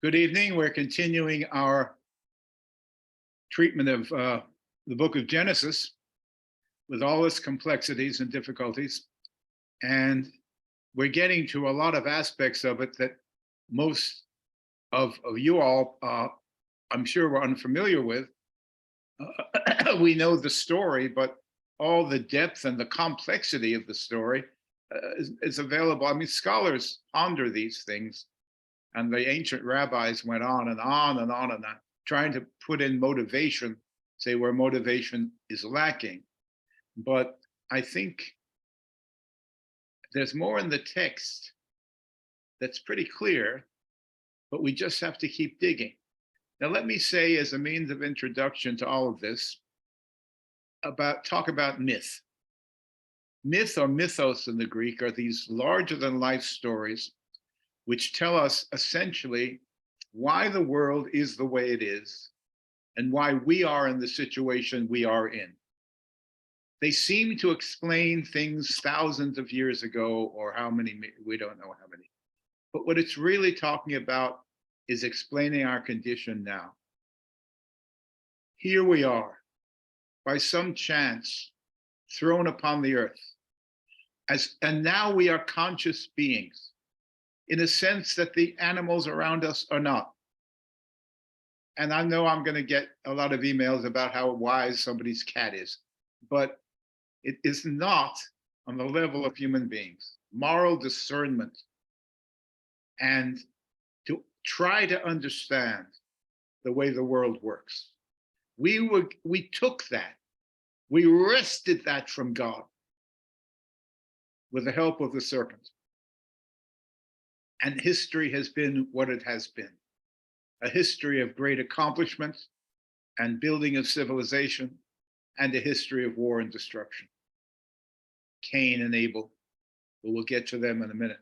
Good evening. We're continuing our treatment of the book of Genesis with all its complexities and difficulties. And we're getting to a lot of aspects of it that most of you all, I'm sure, were unfamiliar with. We know the story, but all the depth and the complexity of the story is available. I mean, scholars ponder these things, and the ancient rabbis went on and on and on and on, trying to put in motivation, say where motivation is lacking. But I think there's more in the text that's pretty clear, but we just have to keep digging. Now, let me say, as a means of introduction to all of this, talk about myth. Myth, or mythos in the Greek, are these larger than life stories which tell us essentially why the world is the way it is and why we are in the situation we are in. They seem to explain things thousands of years ago, or how many, we don't know how many. But what it's really talking about is explaining our condition now. Here we are, by some chance, thrown upon the earth. And now we are conscious beings, in a sense that the animals around us are not. And I know I'm going to get a lot of emails about how wise somebody's cat is, but it is not on the level of human beings. Moral discernment and to try to understand the way the world works. We took that, we wrested that from God with the help of the serpent. And history has been what it has been, a history of great accomplishment and building of civilization, and a history of war and destruction. Cain and Abel, but we'll get to them in a minute.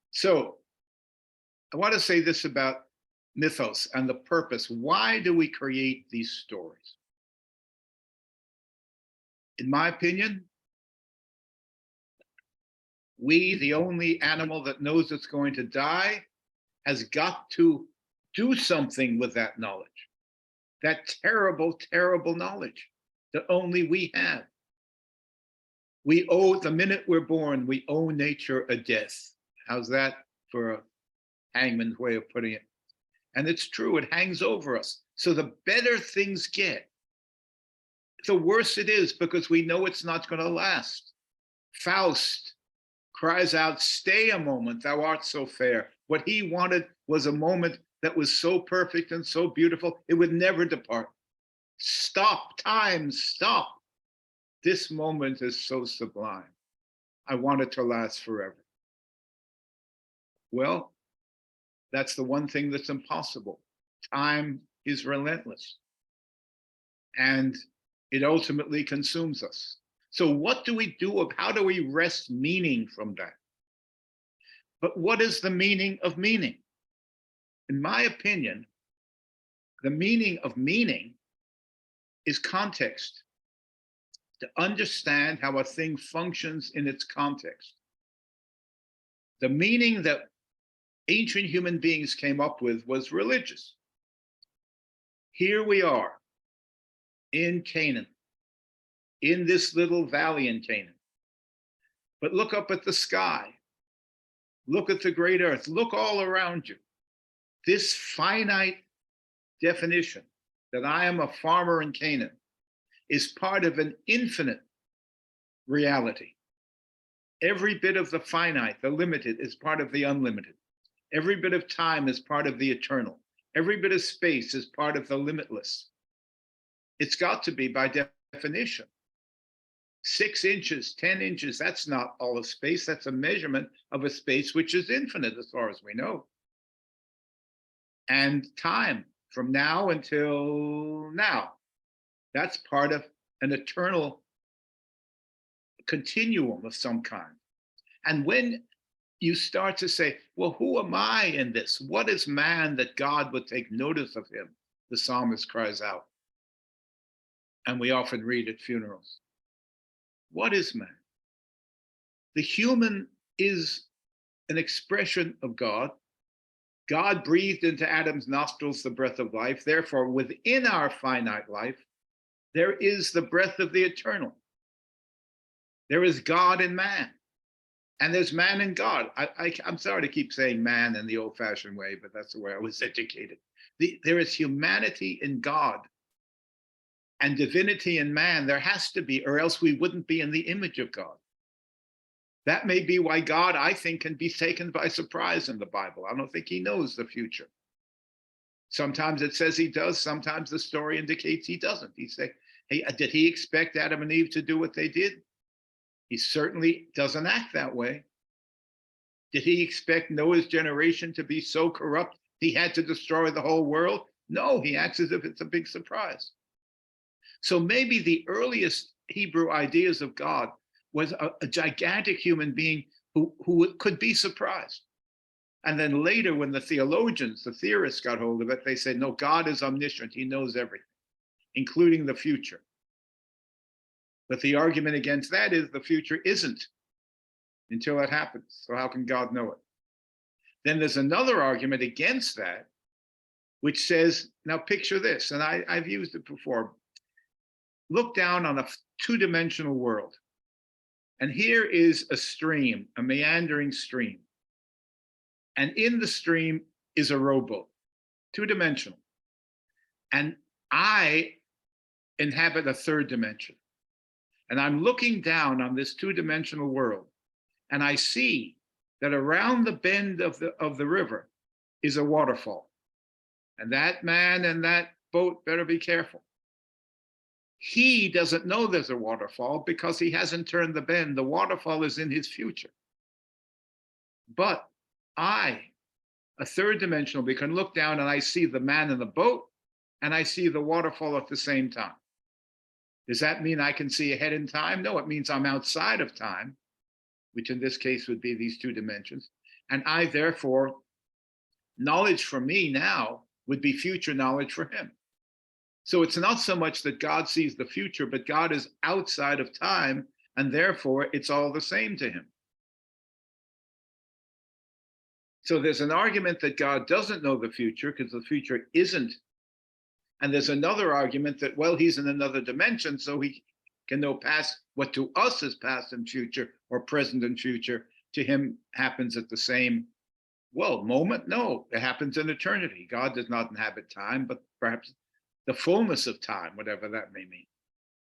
So I want to say this about mythos and the purpose. Why do we create these stories? In my opinion, we, the only animal that knows it's going to die, has got to do something with that knowledge, that terrible, terrible knowledge that only we have. We owe, the minute we're born, we owe nature a death. How's that for a hangman's way of putting it? And it's true, it hangs over us. So the better things get, the worse it is, because we know it's not going to last. Faust cries out, "Stay a moment, thou art so fair." What he wanted was a moment that was so perfect and so beautiful, it would never depart. Stop, time, stop. This moment is so sublime. I want it to last forever. Well, that's the one thing that's impossible. Time is relentless, and it ultimately consumes us. So what do we do? How do we wrest meaning from that? But what is the meaning of meaning? In my opinion, the meaning of meaning is context. To understand how a thing functions in its context. The meaning that ancient human beings came up with was religious. Here we are in Canaan, in this little valley in Canaan. But look up at the sky. Look at the great earth. Look all around you. This finite definition that I am a farmer in Canaan is part of an infinite reality. Every bit of the finite, the limited, is part of the unlimited. Every bit of time is part of the eternal. Every bit of space is part of the limitless. It's got to be by definition. 6 inches, 10 inches, that's not all of space. That's a measurement of a space which is infinite as far as we know. And time, from now until now, that's part of an eternal continuum of some kind. And when you start to say, well, who am I in this? What is man that God would take notice of him? The psalmist cries out. And we often read at funerals. What is man? The human is an expression of God, God breathed into Adam's nostrils the breath of life. Therefore, within our finite life, there is the breath of the eternal. There is God in man, and there's man in God. I'm sorry to keep saying man in the old-fashioned way, but that's the way I was educated. There is humanity in God and divinity in man. There has to be, or else we wouldn't be in the image of God. That may be why God, I think, can be taken by surprise in the Bible. I don't think he knows the future. Sometimes it says he does. Sometimes the story indicates he doesn't. He say, hey, did he expect Adam and Eve to do what they did? He certainly doesn't act that way. Did he expect Noah's generation to be so corrupt he had to destroy the whole world? No, he acts as if it's a big surprise. So maybe the earliest Hebrew ideas of God was a gigantic human being who could be surprised. And then later, when the theologians, the theorists got hold of it, they said, no, God is omniscient. He knows everything, including the future. But the argument against that is the future isn't until it happens. So how can God know it? Then there's another argument against that, which says, now picture this, and I've used it before. Look down on a two-dimensional world. And here is a stream, a meandering stream. And in the stream is a rowboat, two-dimensional. And I inhabit a third dimension. And I'm looking down on this two-dimensional world, and I see that around the bend of the river is a waterfall. And that man and that boat better be careful. He doesn't know there's a waterfall because he hasn't turned the bend. The waterfall is in his future. But I, a third dimensional being, can look down and I see the man in the boat and I see the waterfall at the same time. Does that mean I can see ahead in time? No, it means I'm outside of time, which in this case would be these two dimensions. And I, therefore, knowledge for me now would be future knowledge for him. So it's not so much that God sees the future, but God is outside of time, and therefore it's all the same to him. So there's an argument that God doesn't know the future because the future isn't. And there's another argument that, well, he's in another dimension, so he can know past what to us is past and future, or present and future, to him happens at the same, well, moment. No, it happens in eternity. God does not inhabit time, but perhaps the fullness of time, whatever that may mean,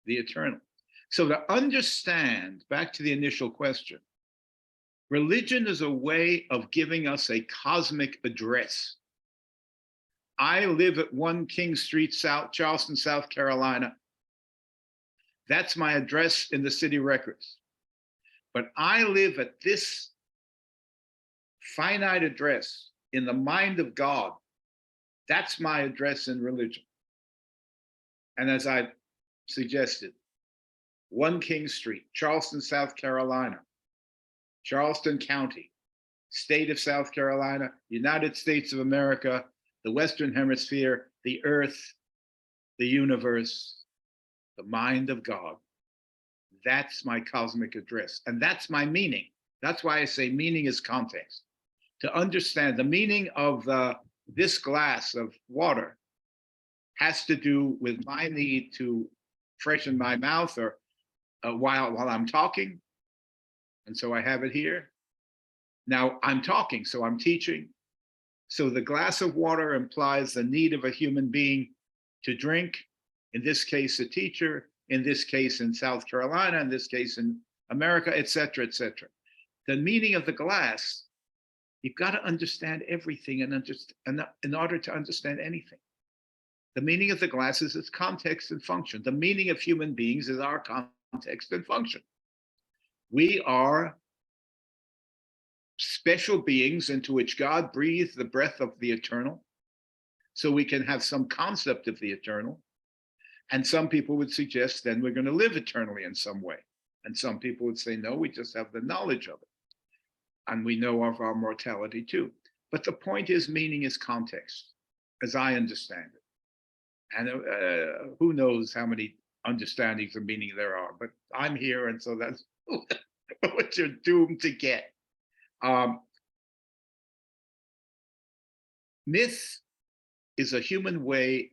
the eternal. So to understand, back to the initial question, religion is a way of giving us a cosmic address. I live at 1 King Street, Charleston, South Carolina. That's my address in the city records. But I live at this finite address in the mind of God. That's my address in religion. And as I suggested, 1 King Street, Charleston, South Carolina, Charleston County, state of South Carolina, United States of America, the Western Hemisphere, the earth, the universe, the mind of God. That's my cosmic address. And that's my meaning. That's why I say meaning is context. To understand the meaning of this glass of water has to do with my need to freshen my mouth or while I'm talking. And so I have it here. Now I'm talking, so I'm teaching. So the glass of water implies the need of a human being to drink, in this case, a teacher, in this case, in South Carolina, in this case, in America, et cetera, et cetera. The meaning of the glass, you've got to understand everything in order to understand anything. The meaning of the glass is its context and function. The meaning of human beings is our context and function. We are special beings into which God breathed the breath of the eternal, so we can have some concept of the eternal. And some people would suggest then we're going to live eternally in some way. And some people would say, no, we just have the knowledge of it. And we know of our mortality too. But the point is, meaning is context, as I understand it. And who knows how many understandings of meaning there are, but I'm here, and so that's what you're doomed to get. Myth is a human way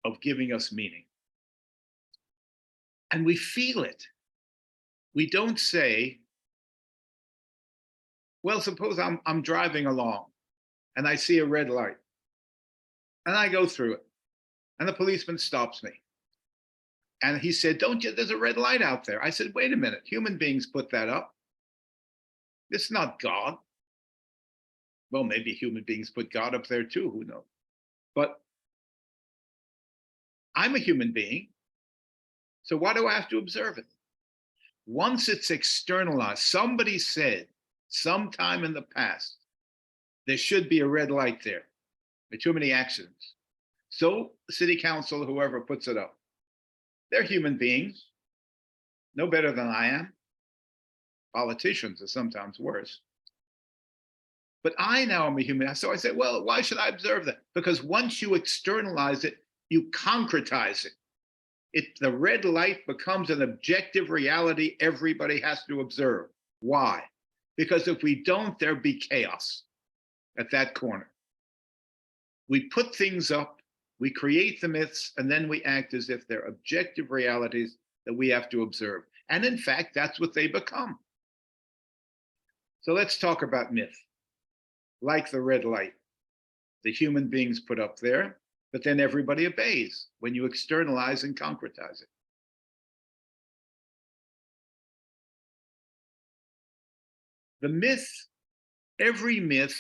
of giving us meaning. And we feel it. We don't say, well, suppose I'm driving along and I see a red light and I go through it and the policeman stops me. And he said, don't you, there's a red light out there. I said, wait a minute, human beings put that up. It's not God. Well, maybe human beings put God up there too, who knows? But I'm a human being, so why do I have to observe it? Once it's externalized, somebody said sometime in the past, there should be a red light there. There are too many accidents. So city council, whoever puts it up, they're human beings, no better than I am. Politicians are sometimes worse. But I now am a human. So I say, well, why should I observe that? Because once you externalize it, you concretize it. The red light becomes an objective reality everybody has to observe. Why? Because if we don't, there'll be chaos at that corner. We put things up, we create the myths, and then we act as if they're objective realities that we have to observe. And in fact, that's what they become. So let's talk about myth. Like the red light, the human beings put up there, but then everybody obeys when you externalize and concretize it. The myth, every myth,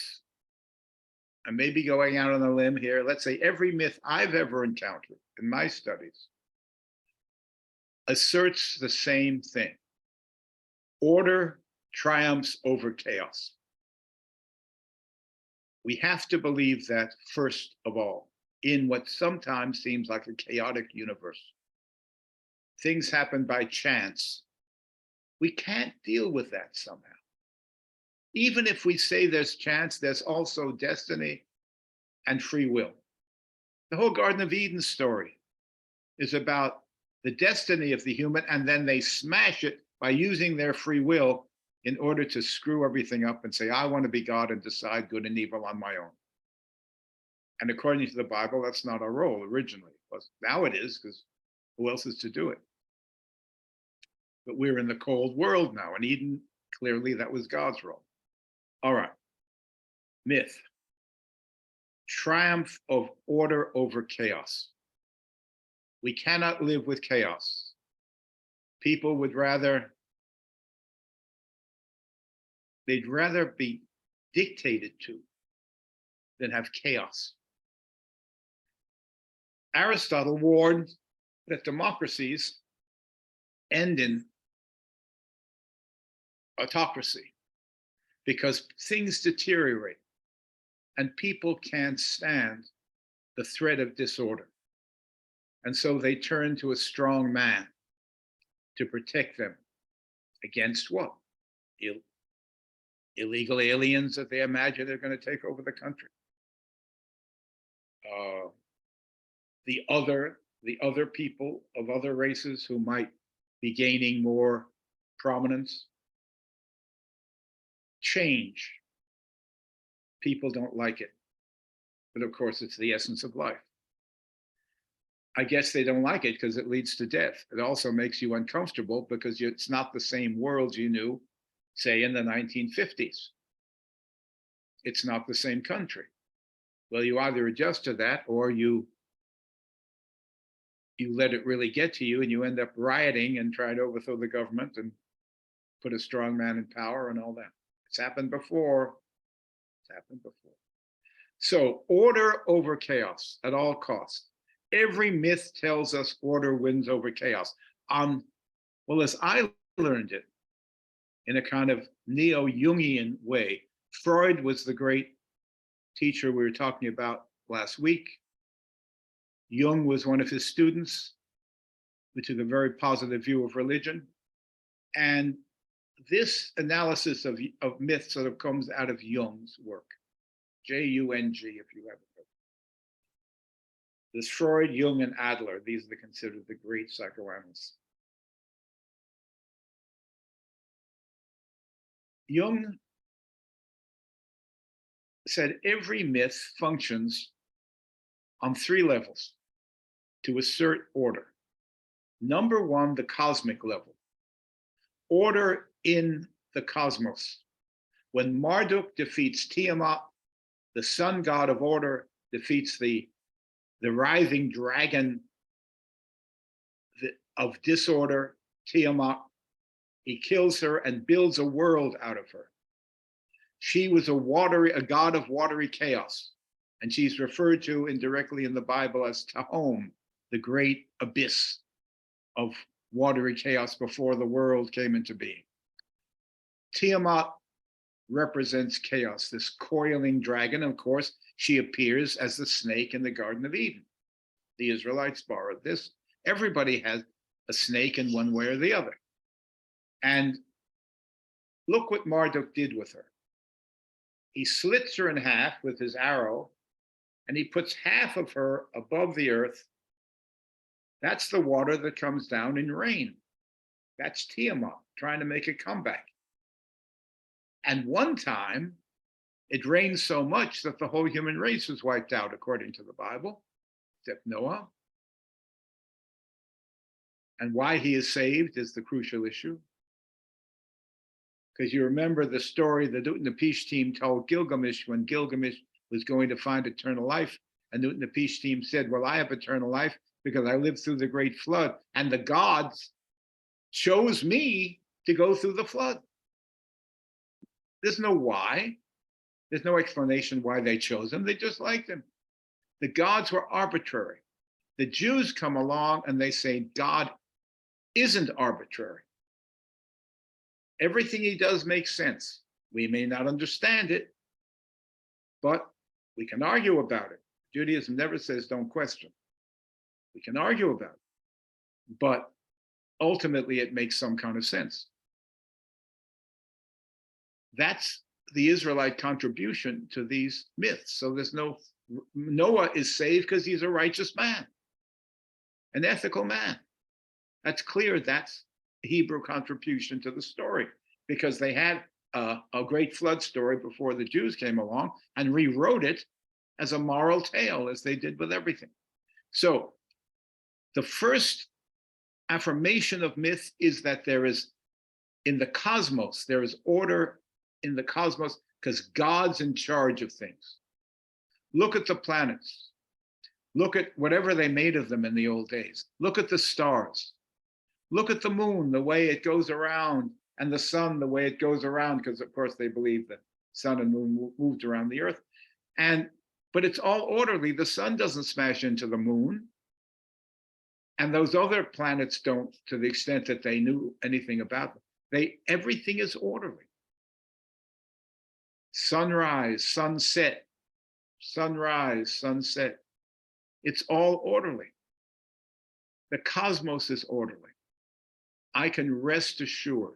I may be going out on a limb here, let's say every myth I've ever encountered in my studies asserts the same thing. Order triumphs over chaos. We have to believe that first of all, in what sometimes seems like a chaotic universe. Things happen by chance. We can't deal with that somehow. Even if we say there's chance, there's also destiny and free will. The whole Garden of Eden story is about the destiny of the human, and then they smash it by using their free will in order to screw everything up and say, I want to be God and decide good and evil on my own. And according to the Bible, that's not our role originally. But now it is, because who else is to do it? But we're in the cold world now. In Eden, clearly that was God's role. All right. Myth. Triumph of order over chaos. We cannot live with chaos. People would rather, they'd rather be dictated to than have chaos. Aristotle warned that democracies end in autocracy because things deteriorate and people can't stand the threat of disorder. And so they turn to a strong man to protect them against what? Illegal aliens that they imagine are going to take over the country. The other people of other races who might be gaining more prominence. Change. People don't like it. But of course, it's the essence of life. I guess they don't like it because it leads to death. It also makes you uncomfortable because it's not the same world you knew, say, in the 1950s. It's not the same country. Well, you either adjust to that or you let it really get to you and you end up rioting and try to overthrow the government and put a strong man in power and all that. It's happened before. It's happened before. So order over chaos at all costs. Every myth tells us order wins over chaos. Well, as I learned it in a kind of neo-Jungian way, Freud was the great teacher we were talking about last week. Jung was one of his students. We took a very positive view of religion. And this analysis of myth sort of comes out of Jung's work. J-U-N-G, if you haven't heard. There's Freud, Jung, and Adler. These are considered the great psychoanalysts. Jung said every myth functions on three levels to assert order. Number one, the cosmic level, order in the cosmos. When Marduk defeats Tiamat, the sun god of order defeats the rising dragon of disorder, Tiamat. He kills her and builds a world out of her. She was a god of watery chaos, and she's referred to indirectly in the Bible as Tahom, the great abyss of watery chaos before the world came into being. Tiamat represents chaos, this coiling dragon. Of course, she appears as the snake in the Garden of Eden. The Israelites borrowed this. Everybody has a snake in one way or the other. And look what Marduk did with her. He slits her in half with his arrow, and he puts half of her above the earth. That's the water that comes down in rain. That's Tiamat trying to make a comeback. And one time, it rained so much that the whole human race was wiped out, according to the Bible, except Noah. And why he is saved is the crucial issue. Because you remember the story the Utnapishtim told Gilgamesh when Gilgamesh was going to find eternal life. And Utnapishtim said, well, I have eternal life because I lived through the great flood. And the gods chose me to go through the flood. There's no why. There's no explanation why they chose him. They just liked him. The gods were arbitrary. The Jews come along and they say, God isn't arbitrary. Everything he does makes sense. We may not understand it, but we can argue about it. Judaism never says don't question. We can argue about it, but ultimately it makes some kind of sense. That's the Israelite contribution to these myths. So there's Noah is saved because he's a righteous man, an ethical man. That's clear. That's Hebrew contribution to the story, because they had a great flood story before the Jews came along and rewrote it as a moral tale, as they did with everything. So the first affirmation of myth is that there is, in the cosmos, there is order in the cosmos because God's in charge of things. Look at the planets. Look at whatever they made of them in the old days. Look at the stars. Look at the moon, the way it goes around, and the sun, the way it goes around, because of course they believe that sun and moon moved around the earth. But it's all orderly. The sun doesn't smash into the moon. And those other planets don't, to the extent that they knew anything about them. Everything is orderly. Sunrise, sunset, sunrise, sunset. It's all orderly. The cosmos is orderly. I can rest assured.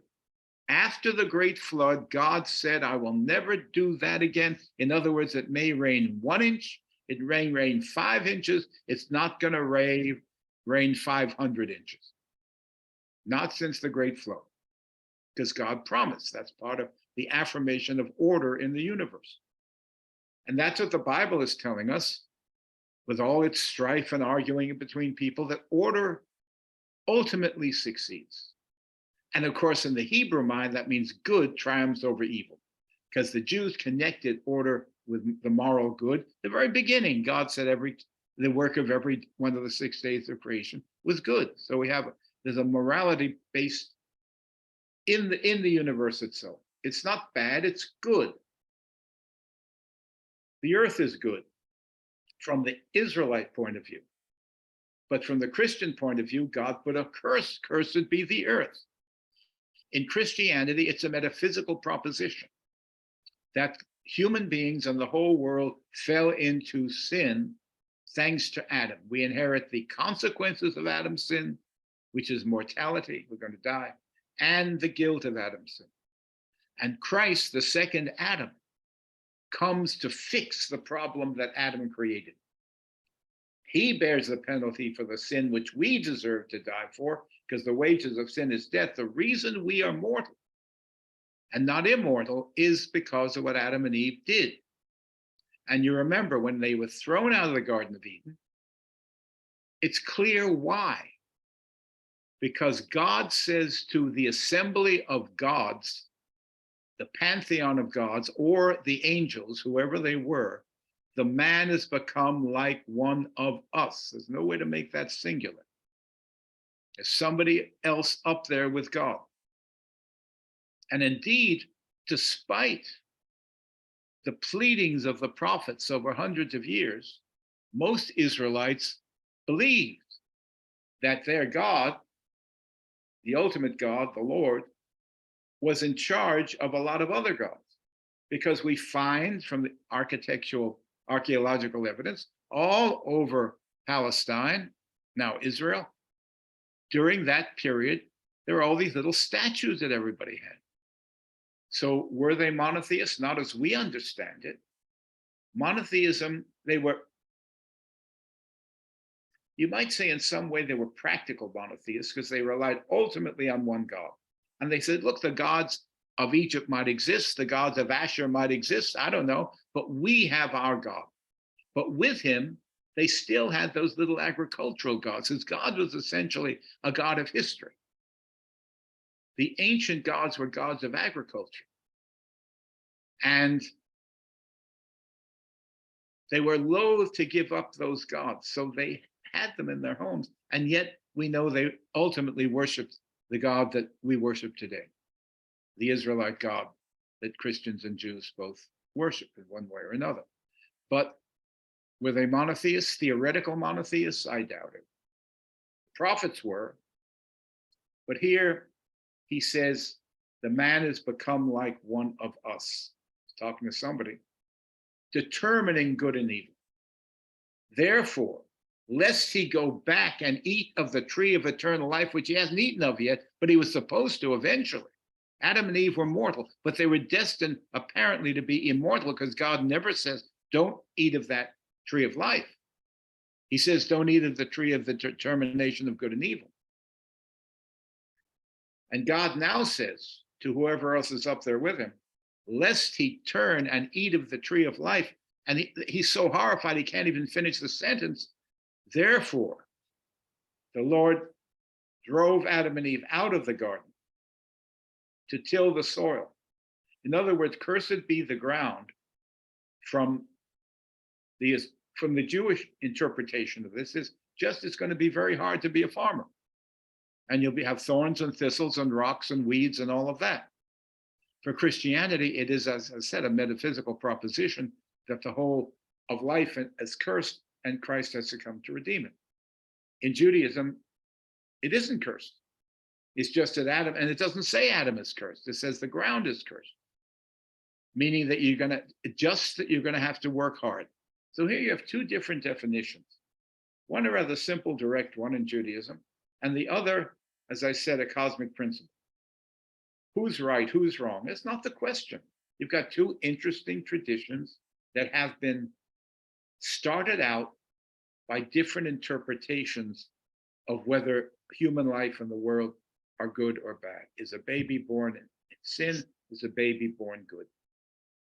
After the great flood, God said, I will never do that again. In other words, it may rain 1 inch, it may rain 5 inches. It's not going to rain 500 inches. Not since the great flood, because God promised. That's part of the affirmation of order in the universe. And that's what the Bible is telling us, with all its strife and arguing between people, that order ultimately succeeds. And of course, in the Hebrew mind, that means good triumphs over evil, because the Jews connected order with the moral good. The very beginning, God said the work of every one of the 6 days of creation was good. So there's a morality based in the universe itself. It's not bad, it's good. The earth is good from the Israelite point of view. But from the Christian point of view, God put a curse. Cursed be the earth. In Christianity, it's a metaphysical proposition that human beings and the whole world fell into sin thanks to Adam. We inherit the consequences of Adam's sin, which is mortality, we're going to die, and the guilt of Adam's sin. And Christ, the second Adam, comes to fix the problem that Adam created. He bears the penalty for the sin which we deserve to die for, because the wages of sin is death. The reason we are mortal and not immortal is because of what Adam and Eve did. And you remember when they were thrown out of the Garden of Eden, it's clear why. Because God says to the assembly of gods, the pantheon of gods, or the angels, whoever they were, the man has become like one of us. There's no way to make that singular. There's somebody else up there with God. And indeed, despite the pleadings of the prophets over hundreds of years, most Israelites believed that their God, the ultimate God, the Lord, was in charge of a lot of other gods. Because we find from the archaeological evidence all over Palestine, now Israel, during that period, there were all these little statues that everybody had. So were they monotheists? Not as we understand it. Monotheism, they were, you might say in some way they were practical monotheists because they relied ultimately on one God. And they said, look, the gods of Egypt might exist, the gods of Asher might exist, I don't know, but we have our God. But with him, they still had those little agricultural gods, because God was essentially a God of history. The ancient gods were gods of agriculture. And they were loath to give up those gods, so they had them in their homes. And yet we know they ultimately worshiped the God that we worship today, the Israelite God that Christians and Jews both worship in one way or another. But were they monotheists, theoretical monotheists? I doubt it. Prophets were. But here he says, the man has become like one of us. He's talking to somebody, determining good and evil. Therefore, lest he go back and eat of the tree of eternal life, which he hasn't eaten of yet, but he was supposed to eventually. Adam and Eve were mortal, but they were destined apparently to be immortal, because God never says, don't eat of that tree of life. He says, don't eat of the tree of the determination of good and evil. And God now says to whoever else is up there with him, lest he turn and eat of the tree of life. And he's so horrified he can't even finish the sentence. Therefore, the Lord drove Adam and Eve out of the garden to till the soil. In other words, cursed be the ground from the Jewish interpretation of this is just it's going to be very hard to be a farmer. And you'll have thorns and thistles and rocks and weeds and all of that. For Christianity, it is, as I said, a metaphysical proposition that the whole of life is cursed and Christ has to come to redeem it. In Judaism, it isn't cursed. It's just that Adam, and it doesn't say Adam is cursed. It says the ground is cursed, meaning that you're going to have to work hard. So here you have two different definitions. One a rather simple, direct one in Judaism, and the other, as I said, a cosmic principle. Who's right, who's wrong? It's not the question. You've got two interesting traditions that have been started out by different interpretations of whether human life and the world are good or bad. Is a baby born in sin? Is a baby born good?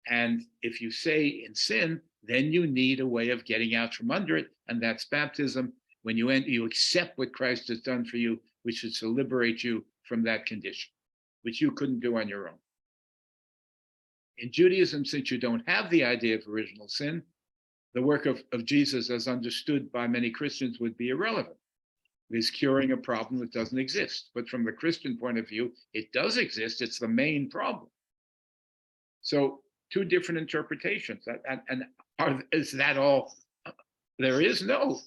And if you say in sin, then you need a way of getting out from under it, and that's baptism. When you accept what Christ has done for you, which is to liberate you from that condition, which you couldn't do on your own. In Judaism, since you don't have the idea of original sin, the work of Jesus, as understood by many Christians, would be irrelevant. It is curing a problem that doesn't exist. But from the Christian point of view, it does exist. It's the main problem. So two different interpretations. Is that all there is? No.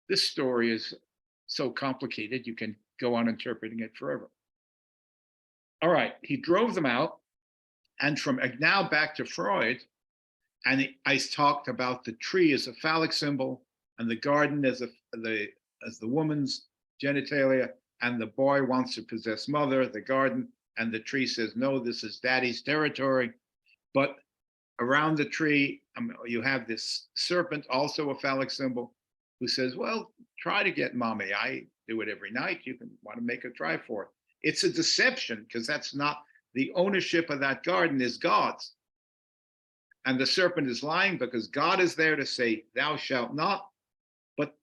This story is so complicated, you can go on interpreting it forever. All right, he drove them out. And from now back to Freud, and I talked about the tree as a phallic symbol, and the garden as the woman's genitalia, and the boy wants to possess mother, the garden, and the tree says, no, this is daddy's territory. But around the tree, you have this serpent, also a phallic symbol, who says, well, try to get mommy. I do it every night. You can want to make a try for it. It's a deception, because that's not, the ownership of that garden is God's. And the serpent is lying because God is there to say, thou shalt not. But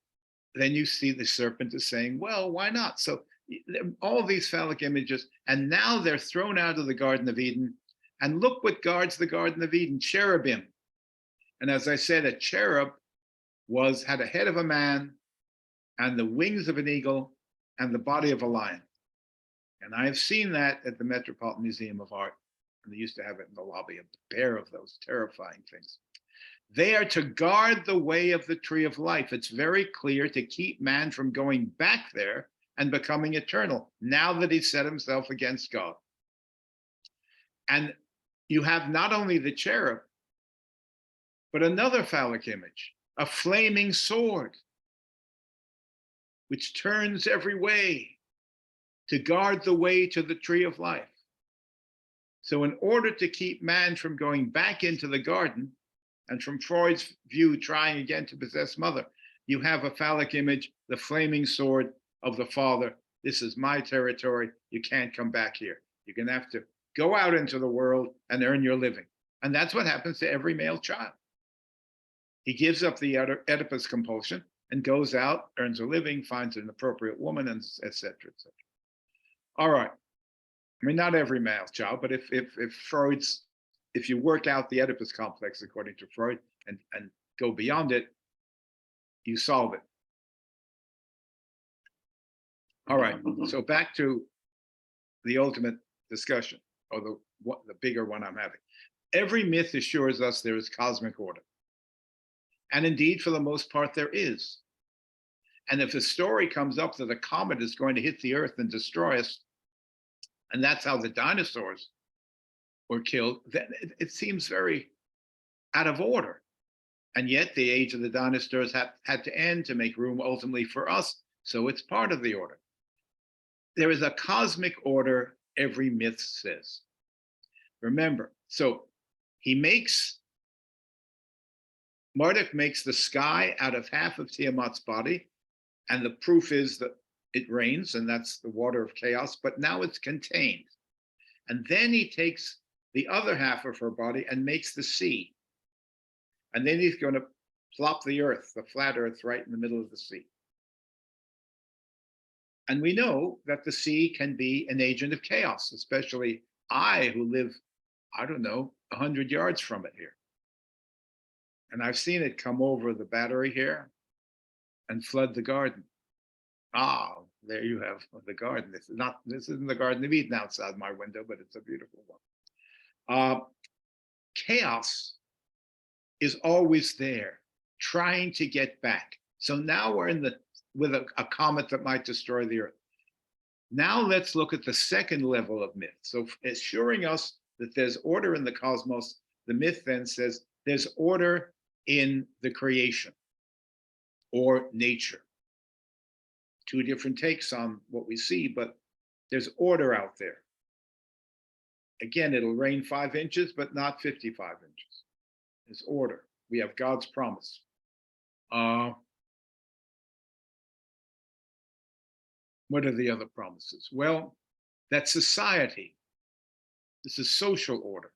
then you see the serpent is saying, well, why not? So all of these phallic images, and now they're thrown out of the Garden of Eden. And look what guards the Garden of Eden, cherubim. And as I said, a cherub had a head of a man and the wings of an eagle and the body of a lion. And I've seen that at the Metropolitan Museum of Art. And they used to have it in the lobby, a pair of those terrifying things. They are to guard the way of the tree of life. It's very clear to keep man from going back there and becoming eternal, now that he's set himself against God. And you have not only the cherub, but another phallic image, a flaming sword, which turns every way to guard the way to the tree of life. So in order to keep man from going back into the garden, and from Freud's view, trying again to possess mother, you have a phallic image, the flaming sword of the father. This is my territory. You can't come back here. You're going to have to go out into the world and earn your living. And that's what happens to every male child. He gives up the Oedipus compulsion and goes out, earns a living, finds an appropriate woman, and et cetera, et cetera. All right. I mean, not every male child, but if you work out the Oedipus complex, according to Freud, and go beyond it, you solve it. All right, so back to the ultimate discussion, or the bigger one I'm having. Every myth assures us there is cosmic order. And indeed, for the most part, there is. And if the story comes up that a comet is going to hit the Earth and destroy us, and that's how the dinosaurs were killed, then it seems very out of order. And yet the age of the dinosaurs had to end to make room ultimately for us. So it's part of the order. There is a cosmic order, every myth says. Remember, so Marduk makes the sky out of half of Tiamat's body. And the proof is that it rains, and that's the water of chaos, but now it's contained. And then he takes the other half of her body and makes the sea. And then he's going to plop the earth, the flat earth, right in the middle of the sea. And we know that the sea can be an agent of chaos, especially I, who live, 100 yards from it here. And I've seen it come over the battery here and flood the garden. There you have the garden. This isn't the Garden of Eden outside my window, but it's a beautiful one. Chaos is always there, trying to get back. So now we're with a comet that might destroy the Earth. Now let's look at the second level of myth. So assuring us that there's order in the cosmos, the myth then says there's order in the creation or nature. Two different takes on what we see, but there's order out there. Again, it'll rain 5 inches, but not 55 inches. There's order. We have God's promise. What are the other promises? Well, that society, this is social order.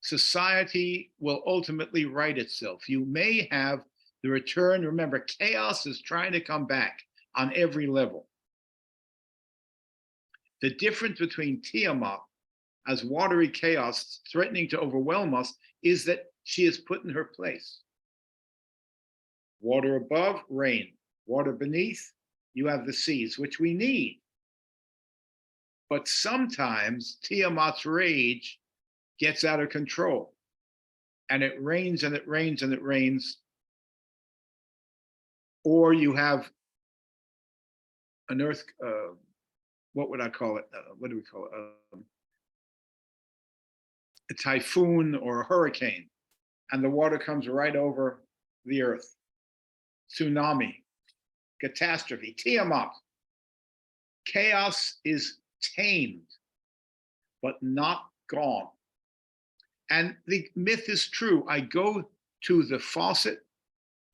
Society will ultimately right itself. You may have the return. Remember, chaos is trying to come back on every level. The difference between Tiamat as watery chaos threatening to overwhelm us is that she is put in her place. Water above, rain. Water beneath, you have the seas, which we need. But sometimes Tiamat's rage gets out of control. And it rains and it rains and it rains. Or you have an earth, what would I call it? What do we call it? A typhoon or a hurricane, and the water comes right over the earth. Tsunami, catastrophe, Tiamat. Chaos is tamed, but not gone. And the myth is true. I go to the faucet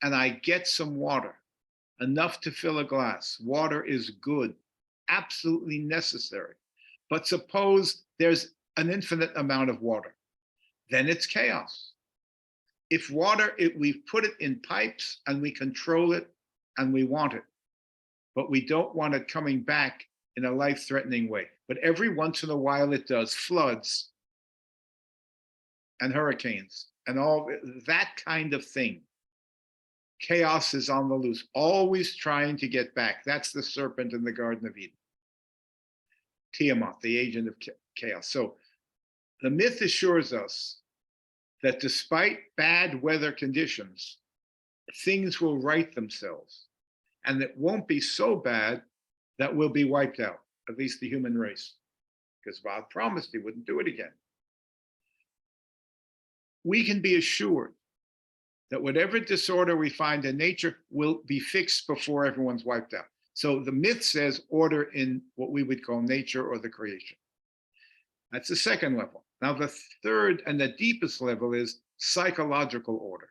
and I get some water, enough to fill a glass. Water is good, absolutely necessary. But suppose there's an infinite amount of water, then it's chaos. If water, we put it in pipes and we control it and we want it, but we don't want it coming back in a life-threatening way. But every once in a while it does. Floods and hurricanes and all that kind of thing. Chaos is on the loose, always trying to get back. That's the serpent in the Garden of Eden. Tiamat, the agent of chaos. So the myth assures us that despite bad weather conditions, things will right themselves. And it won't be so bad that we'll be wiped out, at least the human race, because God promised he wouldn't do it again. We can be assured that whatever disorder we find in nature will be fixed before everyone's wiped out. So the myth says order in what we would call nature or the creation. That's the second level. Now, the third and the deepest level is psychological order.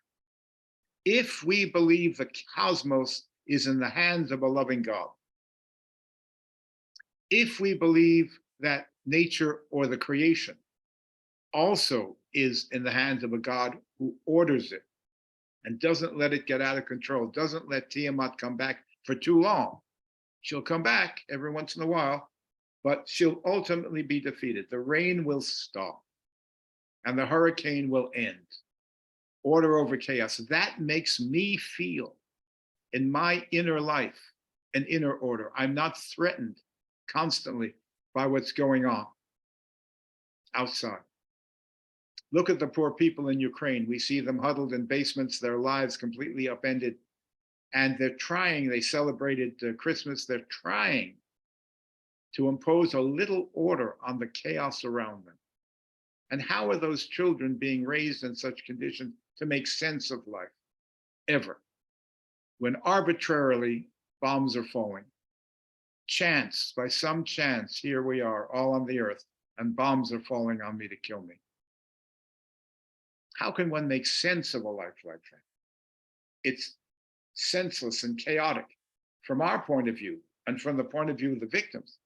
If we believe the cosmos is in the hands of a loving God, if we believe that nature or the creation also is in the hands of a God who orders it and doesn't let it get out of control, doesn't let Tiamat come back for too long. She'll come back every once in a while, but she'll ultimately be defeated. The rain will stop and the hurricane will end. Order over chaos. That makes me feel in my inner life an inner order. I'm not threatened constantly by what's going on outside. Look at the poor people in Ukraine. We see them huddled in basements, their lives completely upended. And they're trying, they celebrated Christmas, they're trying to impose a little order on the chaos around them. And how are those children being raised in such conditions to make sense of life? Ever. When arbitrarily bombs are falling. Chance, by some chance, here we are, all on the earth, and bombs are falling on me to kill me. How can one make sense of a life like that? It's senseless and chaotic from our point of view and from the point of view of the victims.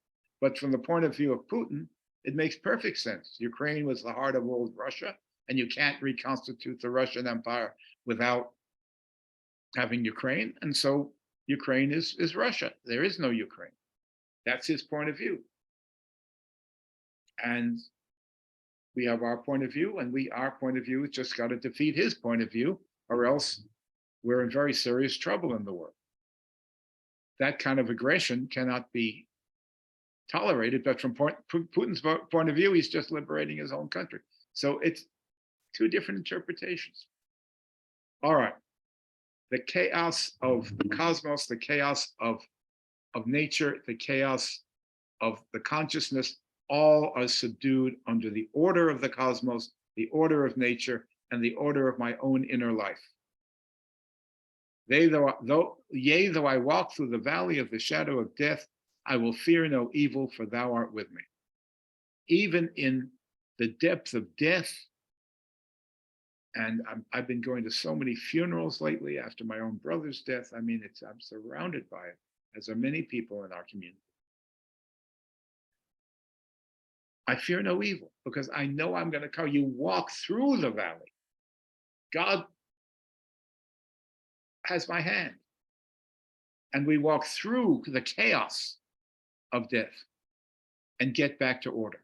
But from the point of view of Putin, it makes perfect sense. Ukraine was the heart of old Russia, and you can't reconstitute the Russian Empire without having Ukraine. And so Ukraine is Russia. There is no Ukraine. That's his point of view. And we have our point of view, and our point of view has just got to defeat his point of view, or else we're in very serious trouble in the world. That kind of aggression cannot be tolerated, but from Putin's point of view, he's just liberating his own country. So it's two different interpretations. All right. The chaos of the cosmos, the chaos of nature, the chaos of the consciousness, all are subdued under the order of the cosmos, the order of nature, and the order of my own inner life. Yea, though I walk through the valley of the shadow of death, I will fear no evil, for thou art with me. Even in the depth of death, and I've been going to so many funerals lately after my own brother's death. I mean, I'm surrounded by it, as are many people in our community. I fear no evil because I know I'm going to come. You walk through the valley. God has my hand. And we walk through the chaos of death and get back to order.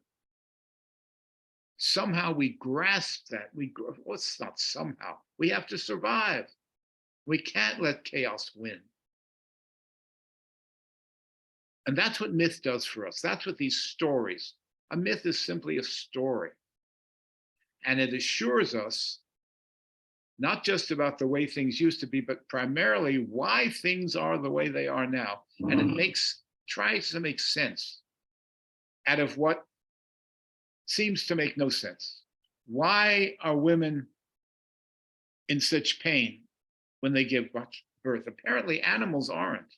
Somehow we grasp that. Well, it's not somehow. We have to survive. We can't let chaos win. And that's what myth does for us. That's what these stories. A myth is simply a story. And it assures us not just about the way things used to be, but primarily why things are the way they are now. And it tries to make sense out of what seems to make no sense. Why are women in such pain when they give birth? Apparently animals aren't.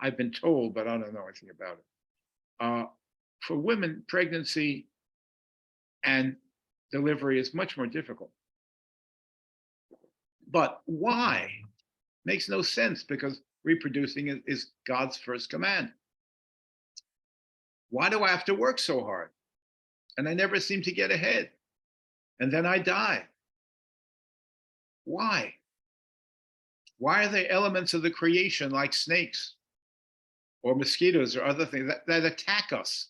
I've been told, but I don't know anything about it. For women, pregnancy and delivery is much more difficult. But why? Makes no sense, because reproducing is God's first command. Why do I have to work so hard? And I never seem to get ahead. And then I die. Why? Why are there elements of the creation like snakes or mosquitoes or other things that attack us?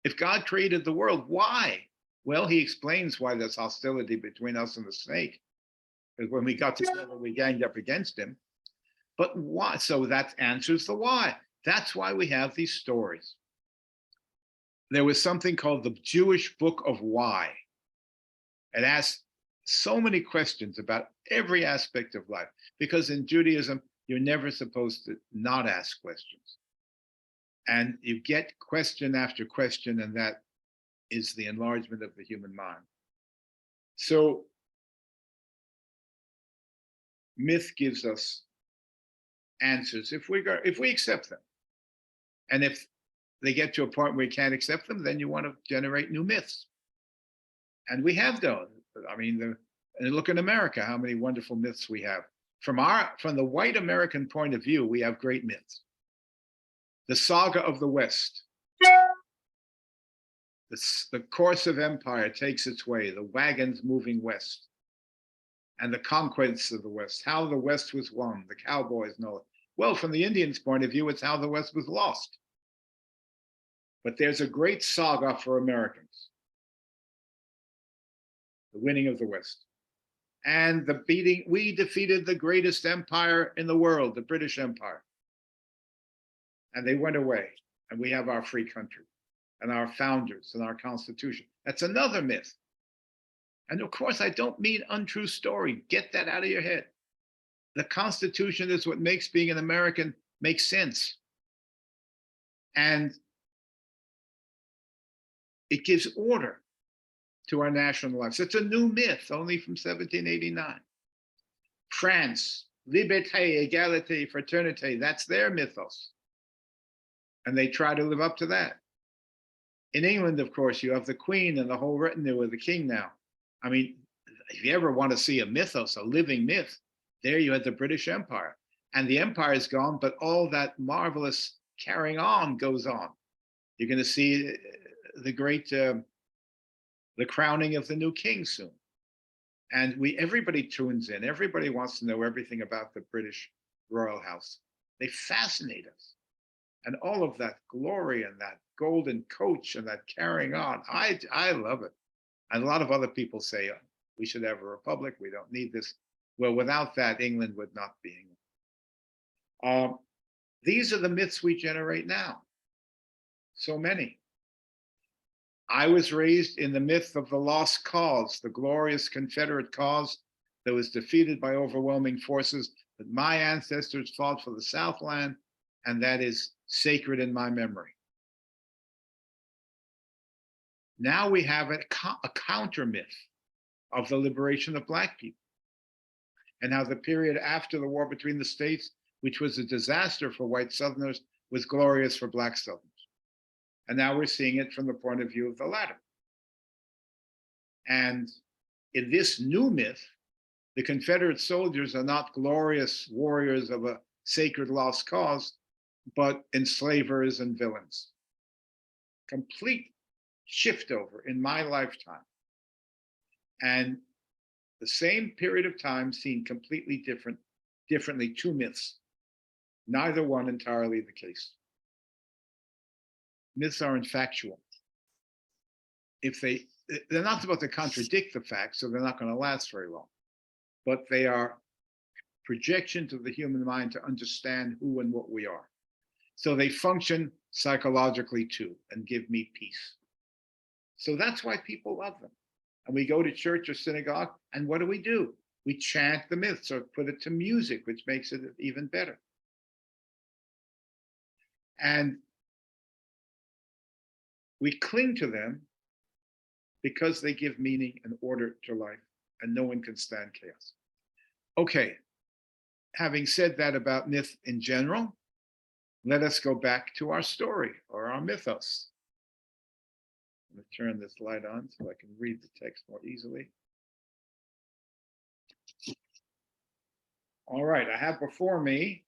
If God created the world, why? Well, he explains why there's hostility between us and the snake. Because when we got together, we ganged up against him. But why? So that answers the why. That's why we have these stories. There was something called the Jewish Book of Why. It asked so many questions about every aspect of life, because in Judaism, you're never supposed to not ask questions. And you get question after question, and that is the enlargement of the human mind. So myth gives us answers if we accept them. And if they get to a point where you can't accept them, then you want to generate new myths. And we have those. I mean, and look in America, how many wonderful myths we have. From the white American point of view, we have great myths. The saga of the West. The course of empire takes its way, the wagons moving west, and the conquests of the West, how the West was won, the cowboys know it. Well, from the Indians' point of view, it's how the West was lost. But there's a great saga for Americans, the winning of the West. And we defeated the greatest empire in the world, the British Empire. And they went away, and we have our free country, and our founders, and our Constitution. That's another myth. And of course, I don't mean untrue story. Get that out of your head. The Constitution is what makes being an American make sense. And it gives order to our national lives. It's a new myth, only from 1789. France, liberté, égalité, fraternité, that's their mythos. And they try to live up to that. In England, of course, you have the Queen and the whole retinue of the King now. I mean, if you ever want to see a mythos, a living myth, there you had the British Empire. And the empire is gone, but all that marvelous carrying on goes on. You're going to see the great, the crowning of the new king soon. And everybody tunes in. Everybody wants to know everything about the British royal house. They fascinate us. And all of that glory and that golden coach and that carrying on, I love it. And a lot of other people say, we should have a republic. We don't need this. Well, without that, England would not be England. These are the myths we generate now. So many. I was raised in the myth of the lost cause, the glorious Confederate cause that was defeated by overwhelming forces, that my ancestors fought for the Southland, and that is sacred in my memory. Now we have a counter myth of the liberation of Black people, and how the period after the war between the states, which was a disaster for white Southerners, was glorious for Black Southerners. And now we're seeing it from the point of view of the latter. And in this new myth, the Confederate soldiers are not glorious warriors of a sacred lost cause, but enslavers and villains. Complete shift over in my lifetime. And the same period of time seen completely differently, two myths, neither one entirely the case. Myths are infactual. If they're not supposed to contradict the facts, so they're not going to last very long, but they are projections of the human mind to understand who and what we are. So they function psychologically too and give me peace. So that's why people love them. And we go to church or synagogue, and what do? We chant the myths or put it to music, which makes it even better. And we cling to them because they give meaning and order to life, and no one can stand chaos. Okay, having said that about myth in general, let us go back to our story or our mythos. I'm going to turn this light on so I can read the text more easily. All right, I have before me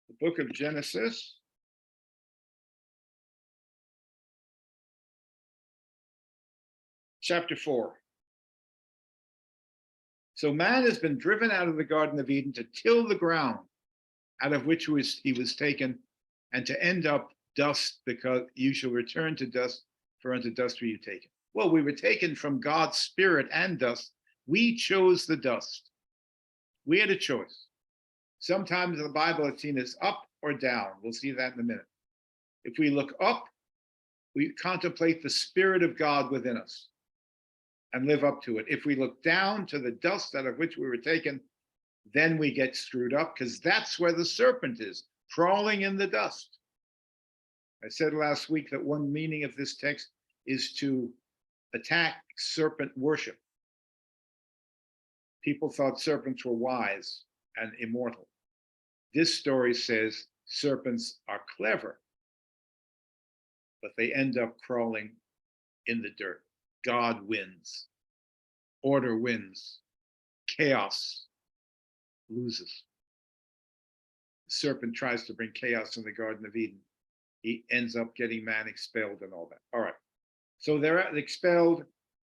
the book of Genesis, chapter 4. So man has been driven out of the Garden of Eden to till the ground out of which he was taken, and to end up dust, because you shall return to dust, for unto dust were you taken. Well, we were taken from God's spirit and dust. We chose the dust. We had a choice. Sometimes in the Bible it's seen as up or down. We'll see that in a minute. If we look up, we contemplate the Spirit of God within us and live up to it. If we look down to the dust out of which we were taken, then we get screwed up, because that's where the serpent is, crawling in the dust. I said last week that one meaning of this text is to attack serpent worship. People thought serpents were wise and immortal. This story says serpents are clever, but they end up crawling in the dirt. God wins. Order wins. Chaos loses. The serpent tries to bring chaos in the Garden of Eden. He ends up getting man expelled and all that. All right. So they're expelled.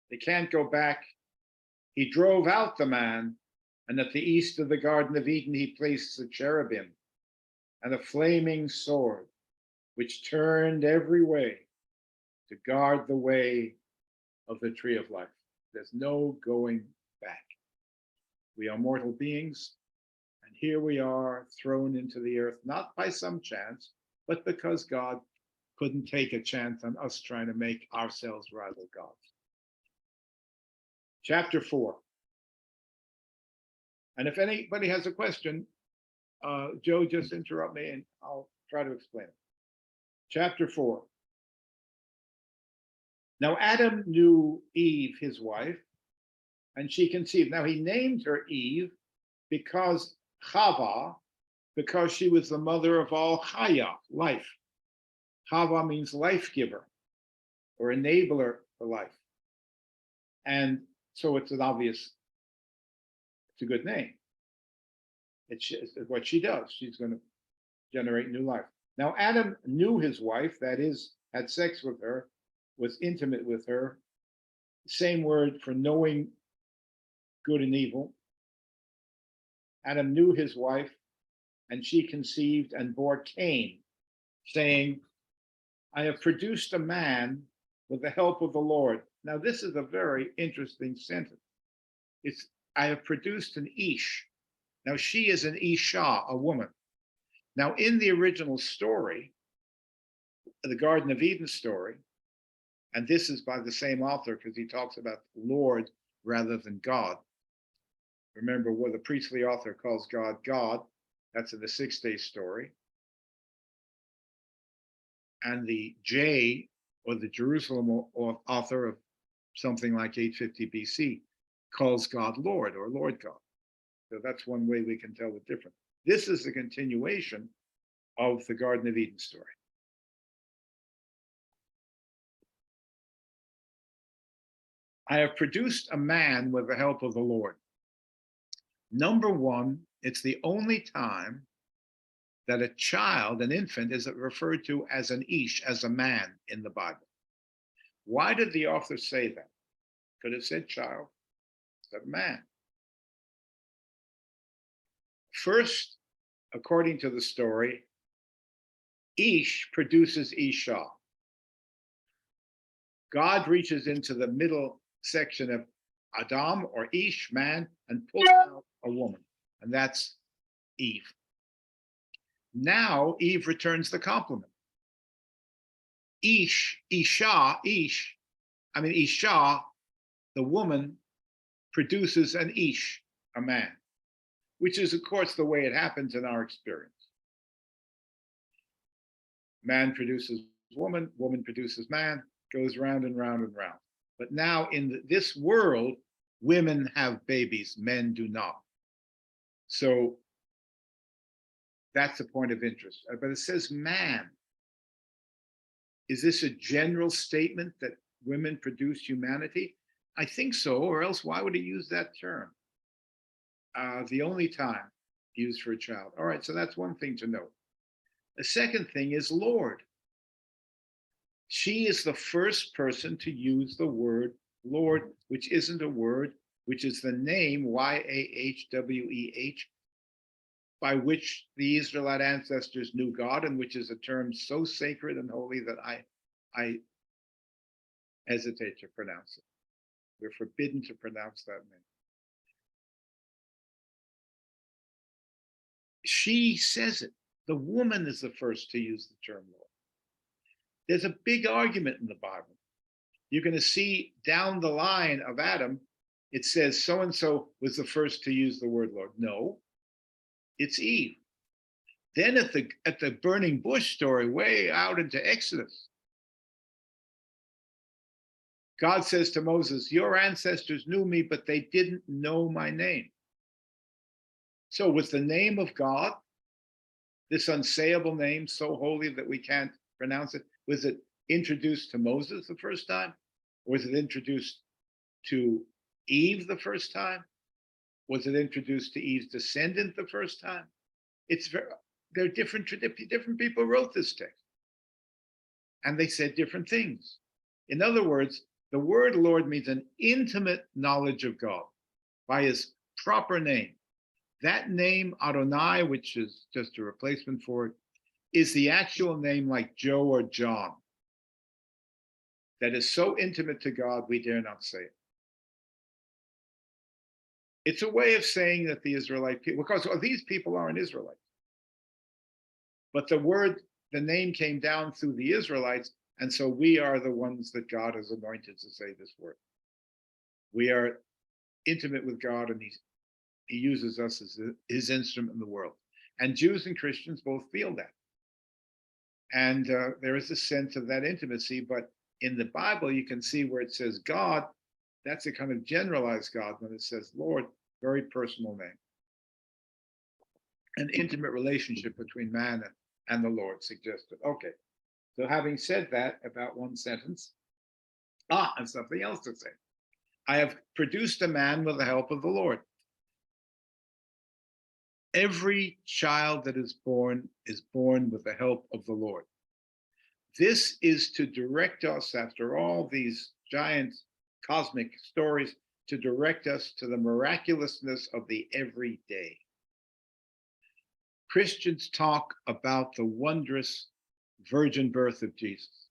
They can't go back. He drove out the man, and at the east of the Garden of Eden, he placed a cherubim and a flaming sword, which turned every way to guard the way of the tree of life. There's no going back. We are mortal beings, and here we are thrown into the earth, not by some chance, but because God couldn't take a chance on us trying to make ourselves rival gods. Chapter 4. And if anybody has a question, Joe, just interrupt me and I'll try to explain it. Chapter 4. Now Adam knew Eve, his wife, and she conceived. Now he named her Eve because Chava, because she was the mother of all Chaya, life. Chava means life giver or enabler for life. And so it's an obvious, it's a good name. It's what she does. She's going to generate new life. Now Adam knew his wife, that is, had sex with her, was intimate with her. Same word for knowing good and evil. Adam knew his wife, and she conceived and bore Cain, saying, I have produced a man with the help of the Lord. Now, this is a very interesting sentence. It's, I have produced an Ish. Now, she is an Isha, a woman. Now, in the original story, the Garden of Eden story, and this is by the same author because he talks about Lord rather than God. Remember what the priestly author calls God, God. That's in the 6-day story. And the J, or the Jerusalem author of something like 850 BC, calls God Lord or Lord God. So that's one way we can tell the difference. This is a continuation of the Garden of Eden story. I have produced a man with the help of the Lord. Number one, it's the only time that a child, an infant, is referred to as an ish, as a man in the Bible. Why did the author say that? Could have said child, but man. First, according to the story, Ish produces Isha. God reaches into the middle section of Adam or Ish, man, and pulls out a woman, and that's Eve. Now Eve returns the compliment. Isha, the woman, produces an Ish, a man, which is, of course, the way it happens in our experience. Man produces woman, woman produces man, goes round and round and round. But now in this world, women have babies, men do not. So that's a point of interest. But it says man. Is this a general statement that women produce humanity? I think so, or else why would he use that term? The only time used for a child. All right, so that's one thing to note. The second thing is Lord. She is the first person to use the word Lord, which isn't a word, which is the name, Yahweh, by which the Israelite ancestors knew God, and which is a term so sacred and holy that I hesitate to pronounce it. We're forbidden to pronounce that name. She says it. The woman is the first to use the term Lord. There's a big argument in the Bible. You're going to see down the line of Adam, it says so and so was the first to use the word Lord. No, it's Eve. Then at the burning bush story, way out into Exodus, God says to Moses, your ancestors knew me, but they didn't know my name. So was the name of God, this unsayable name, so holy that we can't pronounce it, was it introduced to Moses the first time? Or was it introduced to Eve the first time? Was it introduced to Eve's descendant the first time? They're different people wrote this text. And they said different things. In other words, the word Lord means an intimate knowledge of God by his proper name. That name, Adonai, which is just a replacement for it, is the actual name like Joe or John that is so intimate to God we dare not say it. It's a way of saying that the Israelite people, because these people aren't Israelites, but the name came down through the Israelites, and so we are the ones that God has anointed to say this word. We are intimate with God, and he uses us as his instrument in the world. And Jews and Christians both feel that. And there is a sense of that intimacy, but in the Bible, you can see where it says God, that's a kind of generalized God. When it says Lord, very personal name. An intimate relationship between man and the Lord suggested. Okay, so having said that about one sentence, and something else to say. I have produced a man with the help of the Lord. Every child that is born with the help of the Lord. This is to direct us, after all these giant cosmic stories, to direct us to the miraculousness of the everyday. Christians talk about the wondrous virgin birth of Jesus.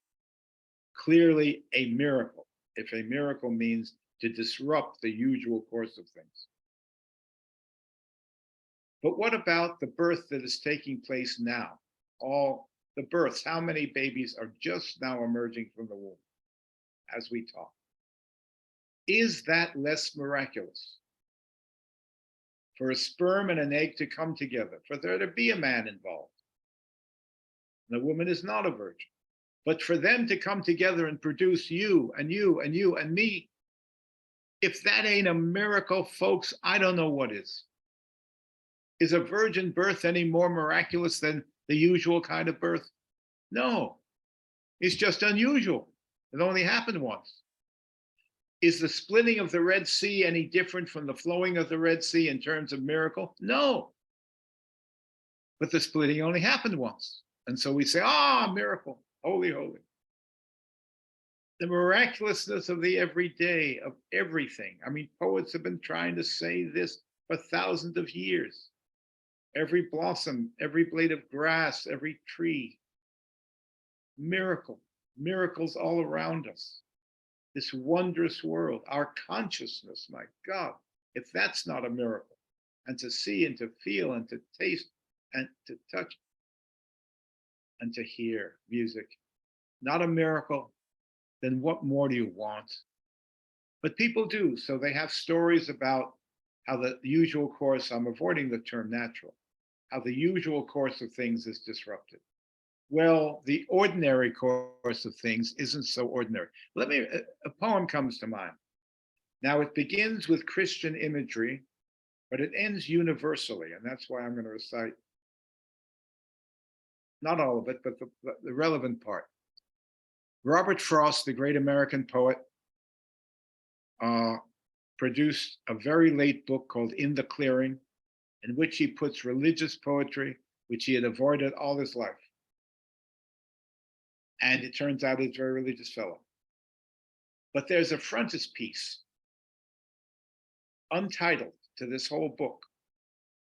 Clearly a miracle, if a miracle means to disrupt the usual course of things. But what about the birth that is taking place now? All the births, how many babies are just now emerging from the womb as we talk? Is that less miraculous? For a sperm and an egg to come together, for there to be a man involved. The woman is not a virgin. But for them to come together and produce you and you and you and me, if that ain't a miracle, folks, I don't know what is. Is a virgin birth any more miraculous than the usual kind of birth? No, it's just unusual. It only happened once. Is the splitting of the Red Sea any different from the flowing of the Red Sea in terms of miracle? No. But the splitting only happened once. And so we say, miracle, holy, holy. The miraculousness of the everyday, of everything. I mean, poets have been trying to say this for thousands of years. Every blossom, every blade of grass, every tree. Miracle, miracles all around us. This wondrous world, our consciousness, my God, if that's not a miracle, and to see and to feel and to taste and to touch and to hear music, not a miracle, then what more do you want? But people do, so they have stories about how the usual course, I'm avoiding the term natural, how the usual course of things is disrupted. Well, the ordinary course of things isn't so ordinary. A poem comes to mind. Now, it begins with Christian imagery, but it ends universally, and that's why I'm going to recite not all of it, but the relevant part. Robert Frost, the great American poet, produced a very late book called In the Clearing, in which he puts religious poetry, which he had avoided all his life. And it turns out he's a very religious fellow. But there's a frontispiece, untitled, to this whole book.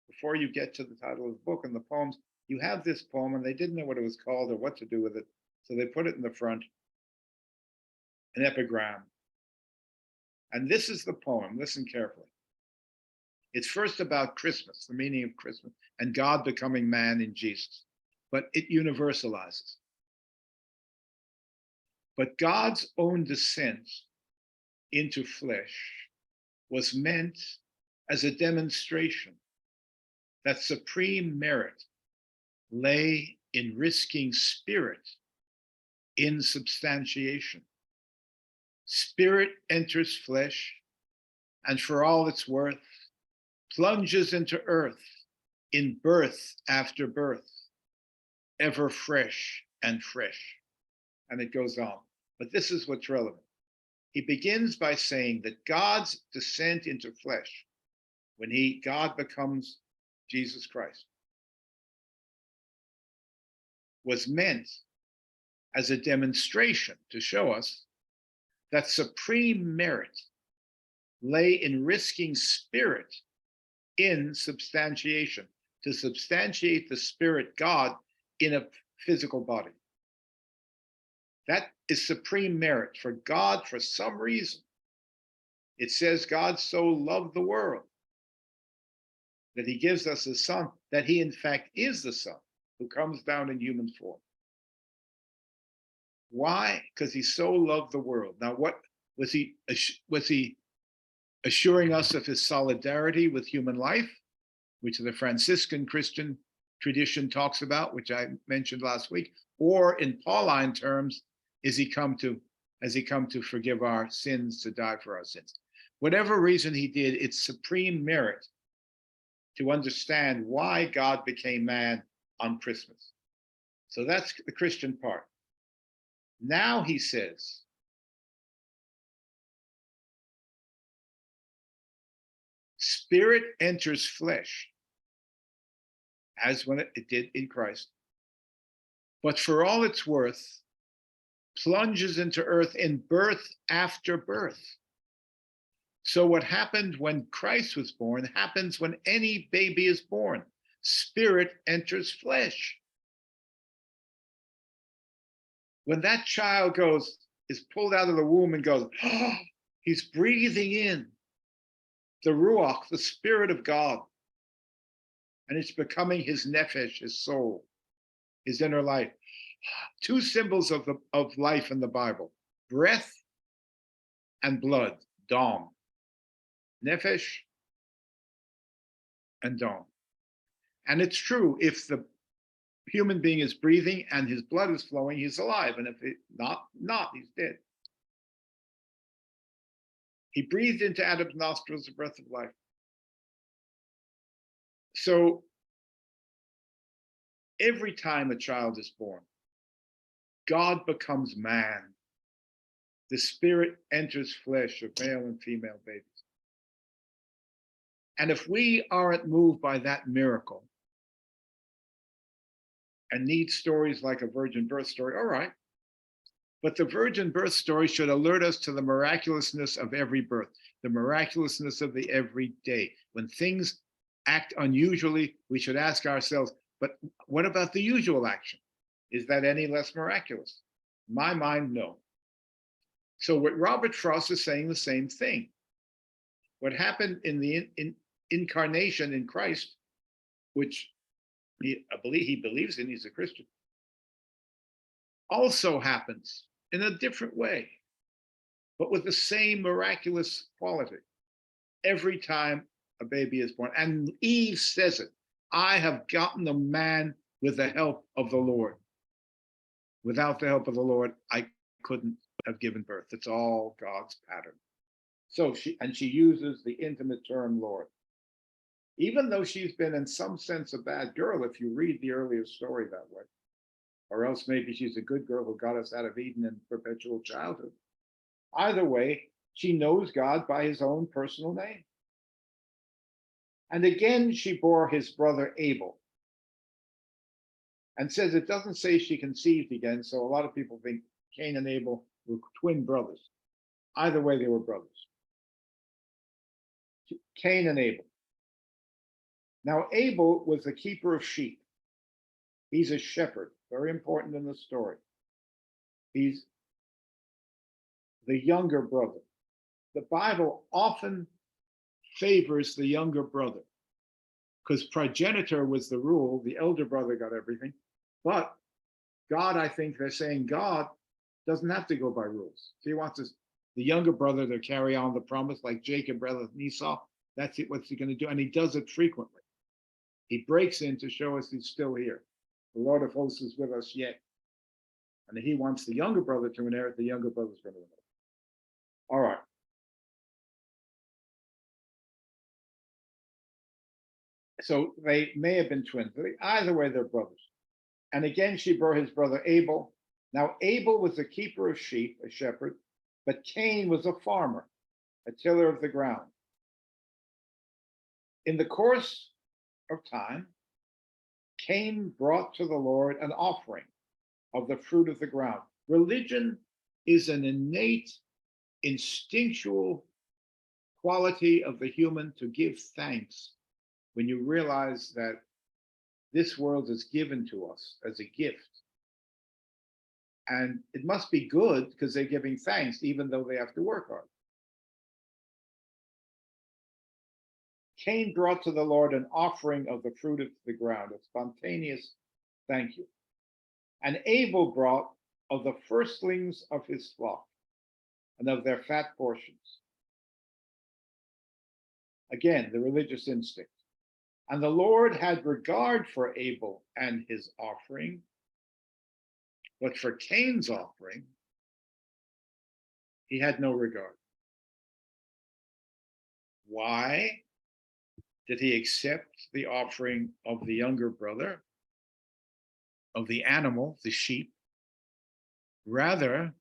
Before you get to the title of the book and the poems, you have this poem, and they didn't know what it was called or what to do with it. So they put it in the front, an epigram. And this is the poem. Listen carefully. It's first about Christmas, the meaning of Christmas, and God becoming man in Jesus. But it universalizes. But God's own descent into flesh was meant as a demonstration that supreme merit lay in risking spirit in substantiation. Spirit enters flesh, and for all it's worth, plunges into earth in birth after birth, ever fresh and fresh. And it goes on. But this is what's relevant. He begins by saying that God's descent into flesh, when God becomes Jesus Christ, was meant as a demonstration to show us that supreme merit lay in risking spirit in substantiation, to substantiate the spirit God in a physical body. That is supreme merit for God. For some reason, it says God so loved the world that he gives us his son, that he in fact is the son who comes down in human form. Why? Because he so loved the world. Now, what was he assuring us of his solidarity with human life, which the Franciscan Christian tradition talks about, which I mentioned last week, or in Pauline terms, has he come to forgive our sins, to die for our sins? Whatever reason he did, it's supreme merit to understand why God became man on Christmas. So that's the Christian part. Now he says, spirit enters flesh, as when it did in Christ, but for all it's worth, plunges into earth in birth after birth. So what happened when Christ was born happens when any baby is born. Spirit enters flesh. When that child is pulled out of the womb and goes, oh, he's breathing in the Ruach, the Spirit of God. And it's becoming his nephesh, his soul, his inner life. Two symbols of life in the Bible: breath and blood, dom. Nefesh and dom. And it's true, if the human being is breathing and his blood is flowing, he's alive. And if it not, he's dead. He breathed into Adam's nostrils the breath of life. So every time a child is born, God becomes man. The spirit enters flesh of male and female babies. And if we aren't moved by that miracle and need stories like a virgin birth story, all right. But the virgin birth story should alert us to the miraculousness of every birth, the miraculousness of the everyday. When things act unusually, we should ask ourselves, but what about the usual action? Is that any less miraculous? In my mind, no. So what Robert Frost is saying the same thing. What happened in the incarnation in Christ, which he believes in, he's a Christian, also happens in a different way, but with the same miraculous quality every time a baby is born. And Eve says it, I have gotten a man with the help of the Lord. Without the help of the Lord, I couldn't have given birth. It's all God's pattern. So she uses the intimate term Lord. Even though she's been in some sense a bad girl, if you read the earlier story that way, or else maybe she's a good girl who got us out of Eden and perpetual childhood. Either way, she knows God by his own personal name. And again, she bore his brother Abel. And says it doesn't say she conceived again, so a lot of people think Cain and Abel were twin brothers. Either way, they were brothers. Cain and Abel. Now, Abel was the keeper of sheep. He's a shepherd, very important in the story. He's the younger brother. The Bible often favors the younger brother because progenitor was the rule. The elder brother got everything. But God, I think they're saying God doesn't have to go by rules. If he wants the younger brother to carry on the promise like Jacob, brother Esau, that's it, what's he going to do? And he does it frequently. He breaks in to show us he's still here. The Lord of hosts is with us yet. And he wants the younger brother to inherit, the younger brother's going to inherit. All right. So they may have been twins. Either way, they're brothers. And again, she bore his brother Abel. Now, Abel was a keeper of sheep, a shepherd, but Cain was a farmer, a tiller of the ground. In the course of time, Cain brought to the Lord an offering of the fruit of the ground. Religion is an innate, instinctual quality of the human to give thanks when you realize that this world is given to us as a gift. And it must be good because they're giving thanks, even though they have to work hard. Cain brought to the Lord an offering of the fruit of the ground, a spontaneous thank you. And Abel brought of the firstlings of his flock and of their fat portions. Again, the religious instinct. And the Lord had regard for Abel and his offering, but for Cain's offering, he had no regard. Why did he accept the offering of the younger brother, of the animal, the sheep, rather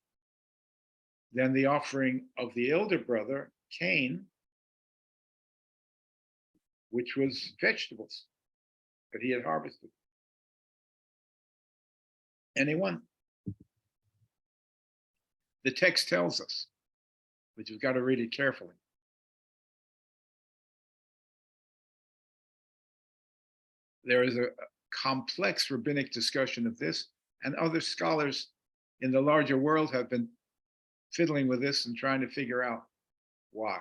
than the offering of the elder brother, Cain, which was vegetables that he had harvested? Anyone? The text tells us, but you've got to read it carefully. There is a complex rabbinic discussion of this, and other scholars in the larger world have been fiddling with this and trying to figure out why.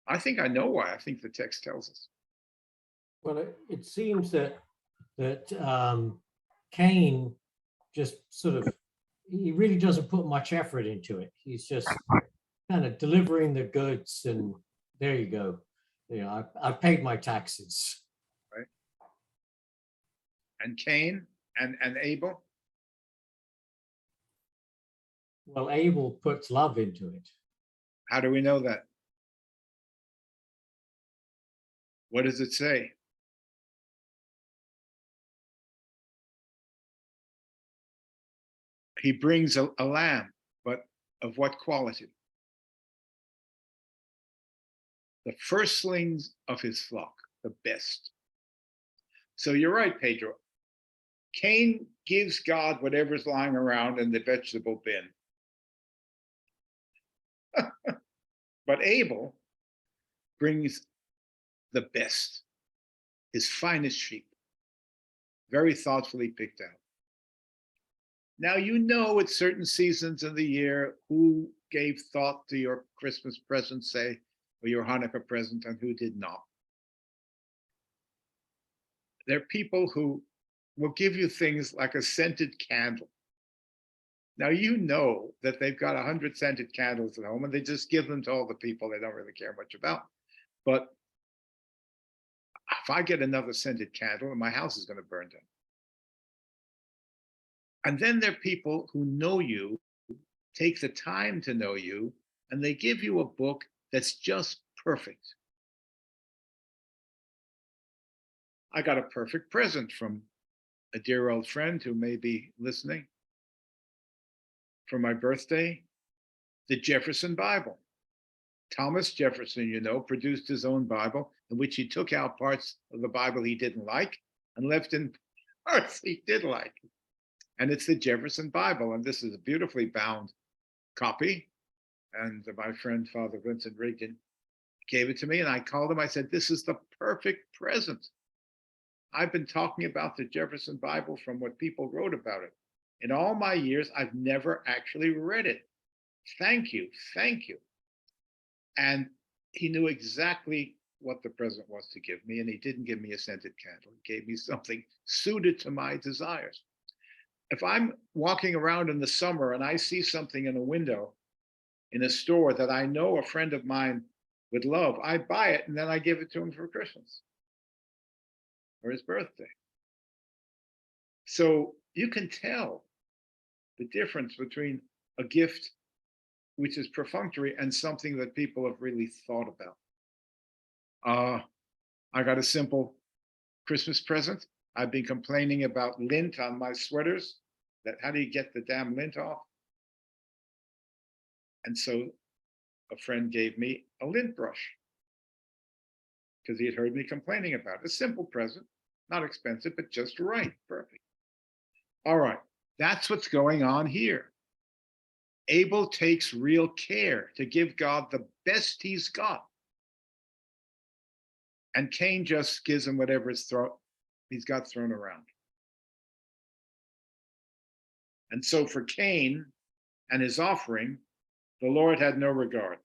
I think I know why. I think the text tells us. Well, it seems that Cain just sort of, he really doesn't put much effort into it. He's just kind of delivering the goods, and there you go. You know, I paid my taxes. Right. And Cain and Abel? Well, Abel puts love into it. How do we know that? What does it say? He brings a lamb, but of what quality? The firstlings of his flock, the best. So you're right, Pedro. Cain gives God whatever's lying around in the vegetable bin. But Abel brings the best, his finest sheep, very thoughtfully picked out. Now, you know, at certain seasons of the year, who gave thought to your Christmas present, say, or your Hanukkah present, and who did not. There are people who will give you things like a scented candle. Now, you know that they've got 100 scented candles at home, and they just give them to all the people they don't really care much about. But if I get another scented candle, my house is going to burn down. And then there are people who know you, take the time to know you, and they give you a book that's just perfect. I got a perfect present from a dear old friend who may be listening for my birthday, the Jefferson Bible. Thomas Jefferson, you know, produced his own Bible in which he took out parts of the Bible he didn't like and left in parts he did like. And it's the Jefferson Bible. And this is a beautifully bound copy. And my friend, Father Vincent Regan, gave it to me, and I called him. I said, "This is the perfect present. I've been talking about the Jefferson Bible from what people wrote about it. In all my years, I've never actually read it. Thank you, thank you." And he knew exactly what the present was to give me, and he didn't give me a scented candle. He gave me something suited to my desires. If I'm walking around in the summer and I see something in a window in a store that I know a friend of mine would love, I buy it and then I give it to him for Christmas or his birthday. So you can tell the difference between a gift which is perfunctory and something that people have really thought about. I got a simple Christmas present. I've been complaining about lint on my sweaters. That how do you get the damn lint off? And so a friend gave me a lint brush because he had heard me complaining about it. A simple present, not expensive, but just right. Perfect. All right. That's what's going on here. Abel takes real care to give God the best he's got. And Cain just gives him whatever he's got thrown around. And so for Cain and his offering, the Lord had no regard.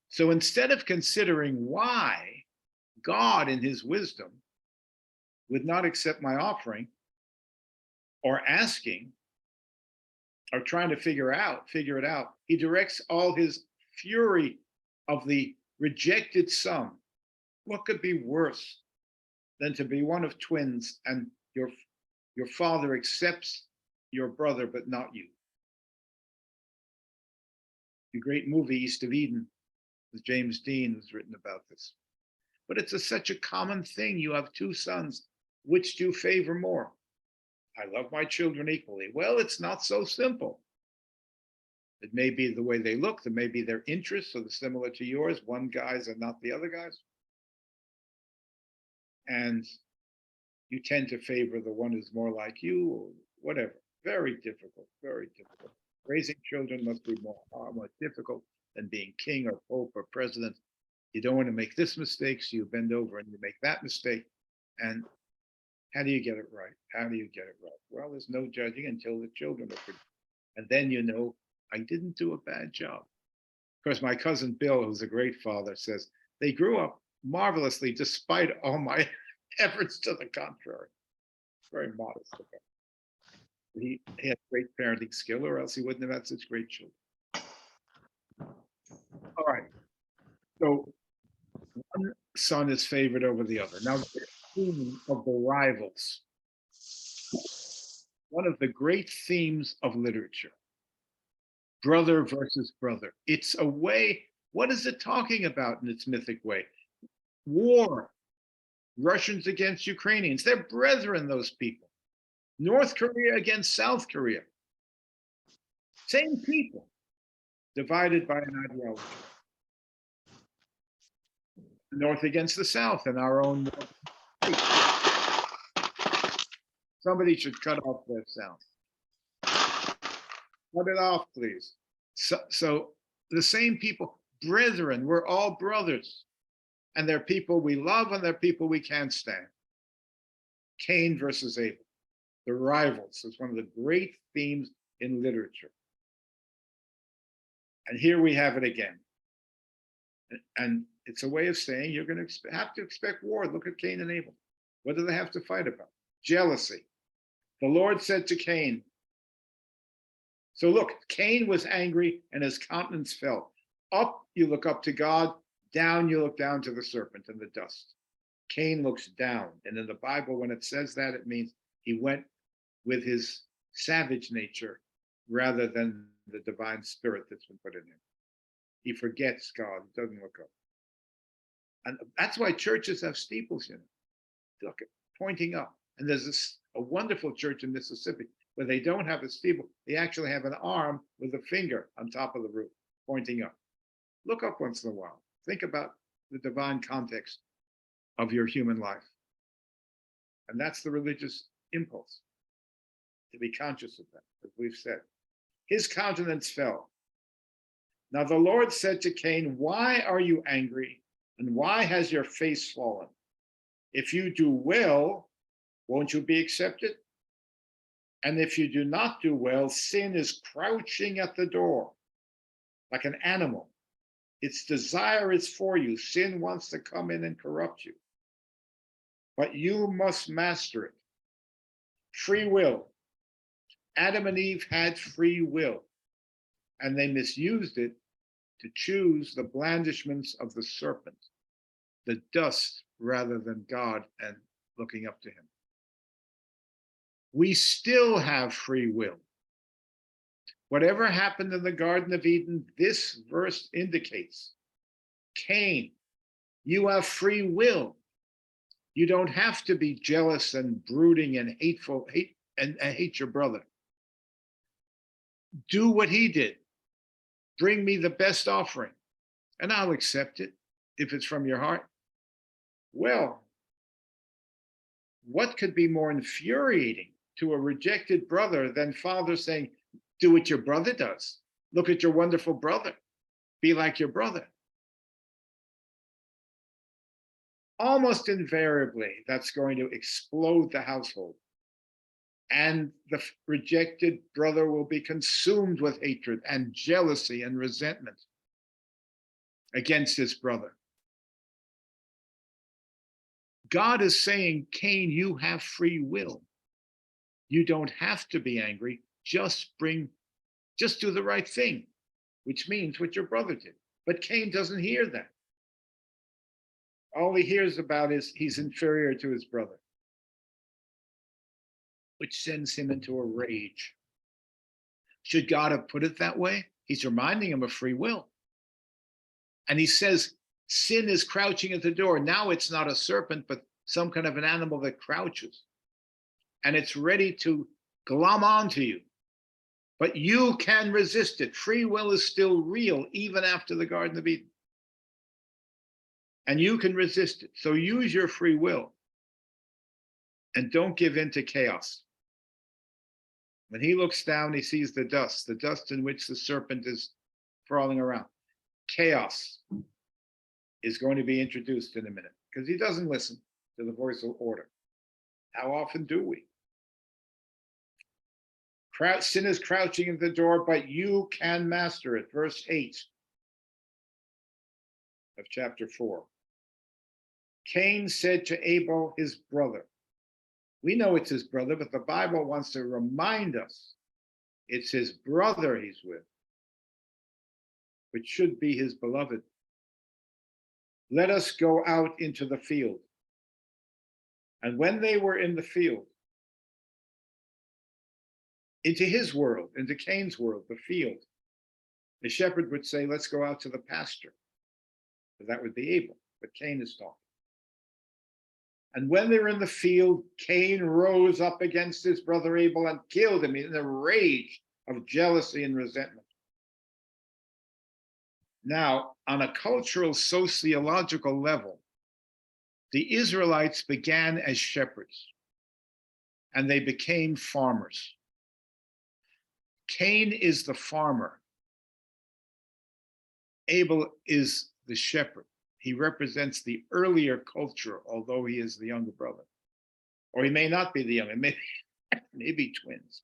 So instead of considering why God in his wisdom would not accept my offering, or asking, or trying to figure it out, he directs all his fury of the rejected son. What could be worse than to be one of twins and your father accepts your brother, but not you? The great movie East of Eden with James Dean has written about this. But it's such a common thing. You have two sons. Which do you favor more? I love my children equally. Well, it's not so simple. It may be the way they look, it may be their interests are similar to yours, one guy's and not the other guy's. And you tend to favor the one who's more like you, or whatever. Very difficult, very difficult. Raising children must be more difficult than being king or pope or president. You don't want to make this mistake, so you bend over and you make that mistake. And how do you get it right? How do you get it right? Well, there's no judging until the children are produced. And then you know, I didn't do a bad job. Of course, my cousin Bill, who's a great father, says they grew up marvelously despite all my efforts to the contrary. Very modest of him. He had great parenting skill, or else he wouldn't have had such great children. All right. So one son is favored over the other. Now, the theme of the rivals, one of the great themes of literature, brother versus brother. It's a way, what is it talking about in its mythic way? War, Russians against Ukrainians. They're brethren, those people. North Korea against South Korea. Same people, divided by an ideology. North against the South in our own North. Somebody should cut off that sound. Cut it off, please. So the same people, brethren, we're all brothers. And they're people we love and they're people we can't stand. Cain versus Abel. The rivals is one of the great themes in literature. And here we have it again. And it's a way of saying you're going to have to expect war. Look at Cain and Abel. What do they have to fight about? Jealousy. The Lord said to Cain, so look, Cain was angry and his countenance fell. Up, you look up to God. Down, you look down to the serpent and the dust. Cain looks down. And in the Bible, when it says that, it means he went with his savage nature rather than the divine spirit that's been put in him. He forgets God, he doesn't look up. And that's why churches have steeples, you know, look, pointing up. And there's a wonderful church in Mississippi where they don't have a steeple. They actually have an arm with a finger on top of the roof, pointing up. Look up once in a while. Think about the divine context of your human life. And that's the religious impulse, to be conscious of that, as we've said. His countenance fell. Now the Lord said to Cain, why are you angry? And why has your face fallen? If you do well, won't you be accepted? And if you do not do well, sin is crouching at the door like an animal. Its desire is for you. Sin wants to come in and corrupt you. But you must master it. Free will. Adam and Eve had free will, and they misused it to choose the blandishments of the serpent, the dust rather than God and looking up to him. We still have free will. Whatever happened in the Garden of Eden, this verse indicates. Cain, you have free will. You don't have to be jealous and brooding and hateful, hate your brother. Do what he did. Bring me the best offering, and I'll accept it if it's from your heart. Well, what could be more infuriating to a rejected brother than father saying, do what your brother does. Look at your wonderful brother. Be like your brother. Almost invariably, that's going to explode the household. And the rejected brother will be consumed with hatred and jealousy and resentment against his brother. God is saying, Cain, you have free will. You don't have to be angry. Just do the right thing, which means what your brother did. But Cain doesn't hear that. All he hears about is he's inferior to his brother, which sends him into a rage. Should God have put it that way? He's reminding him of free will. And he says, sin is crouching at the door. Now it's not a serpent, but some kind of an animal that crouches. And it's ready to glom onto you. But you can resist it. Free will is still real, even after the Garden of Eden. And you can resist it. So use your free will. And don't give in to chaos. When he looks down, he sees the dust in which the serpent is crawling around. Chaos is going to be introduced in a minute because he doesn't listen to the voice of order. How often do we? Sin is crouching at the door, but you can master it. Verse 8 of chapter 4. Cain said to Abel, his brother. We know it's his brother, but the Bible wants to remind us it's his brother he's with, which should be his beloved. Let us go out into the field. And when they were in the field, into his world, into Cain's world, the field, the shepherd would say, let's go out to the pasture. So that would be Abel, but Cain is talking. And when they were in the field, Cain rose up against his brother Abel and killed him in a rage of jealousy and resentment. Now, on a cultural, sociological level, the Israelites began as shepherds, and they became farmers. Cain is the farmer. Abel is the shepherd. He represents the earlier culture, although he is the younger brother. Or he may not be the younger, maybe twins.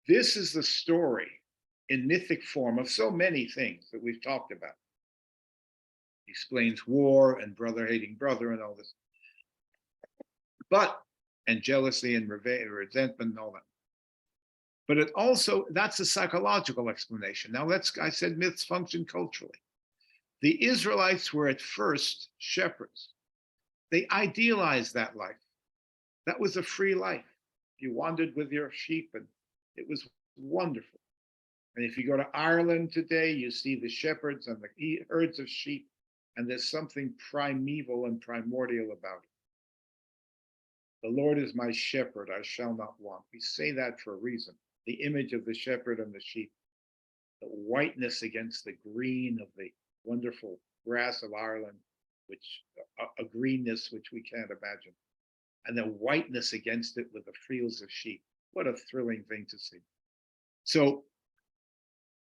This is the story in mythic form of so many things that we've talked about. He explains war and brother hating brother and all this. And jealousy and resentment and all that. But it also, that's a psychological explanation. Now I said myths function culturally. The Israelites were at first shepherds. They idealized that life. That was a free life. You wandered with your sheep and it was wonderful. And if you go to Ireland today, you see the shepherds and the herds of sheep, and there's something primeval and primordial about it. The Lord is my shepherd, I shall not want. We say that for a reason. The image of the shepherd and the sheep, the whiteness against the green of the wonderful grass of Ireland, which a greenness which we can't imagine, and the whiteness against it with the fields of sheep. What a thrilling thing to see. So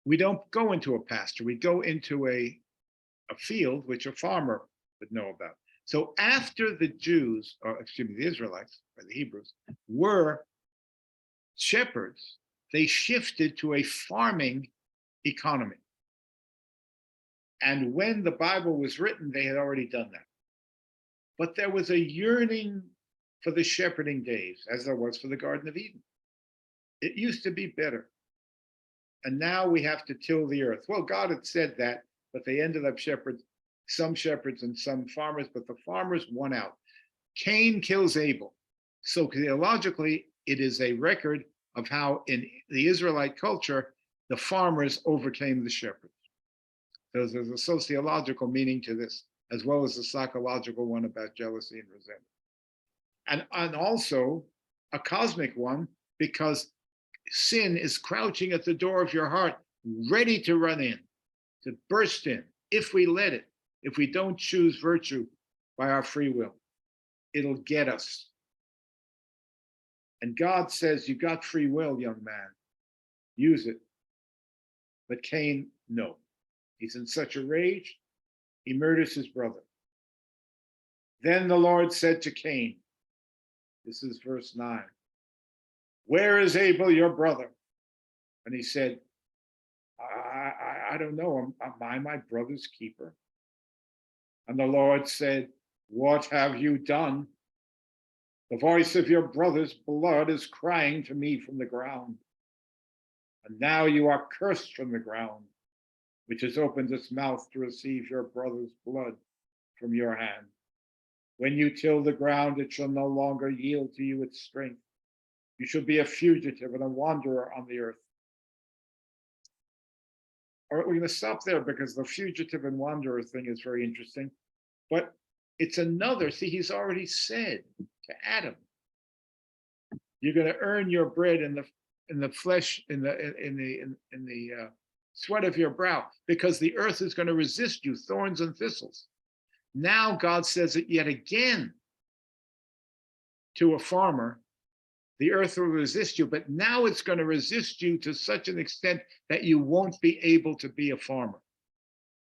We don't go into a pasture, we go into a field which a farmer would know about. So after the Jews, or excuse me, the Israelites or the Hebrews were shepherds, they shifted to a farming economy. And when the Bible was written, they had already done that. But there was a yearning for the shepherding days, as there was for the Garden of Eden. It used to be better. And now we have to till the earth. Well, God had said that, but they ended up some shepherds and some farmers, but the farmers won out. Cain kills Abel. So theologically, it is a record of how in the Israelite culture, the farmers overcame the shepherds. So there's a sociological meaning to this, as well as a psychological one about jealousy and resentment. And also a cosmic one, because sin is crouching at the door of your heart, ready to run in, to burst in, if we let it, if we don't choose virtue by our free will. It'll get us. And God says, you got free will, young man. Use it. But Cain, no. He's in such a rage, he murders his brother. Then the Lord said to Cain, this is verse 9, where is Abel, your brother? And he said, I don't know. Am I my brother's keeper? And the Lord said, what have you done? The voice of your brother's blood is crying to me from the ground. And now you are cursed from the ground, which has opened its mouth to receive your brother's blood from your hand. When you till the ground, it shall no longer yield to you its strength. You shall be a fugitive and a wanderer on the earth. All right, we're going to stop there because the fugitive and wanderer thing is very interesting. But it's another, see, he's already said to Adam, you're going to earn your bread in the flesh, in the sweat of your brow, because the earth is going to resist you, thorns and thistles. Now God says it yet again to a farmer, the earth will resist you, but now it's going to resist you to such an extent that you won't be able to be a farmer.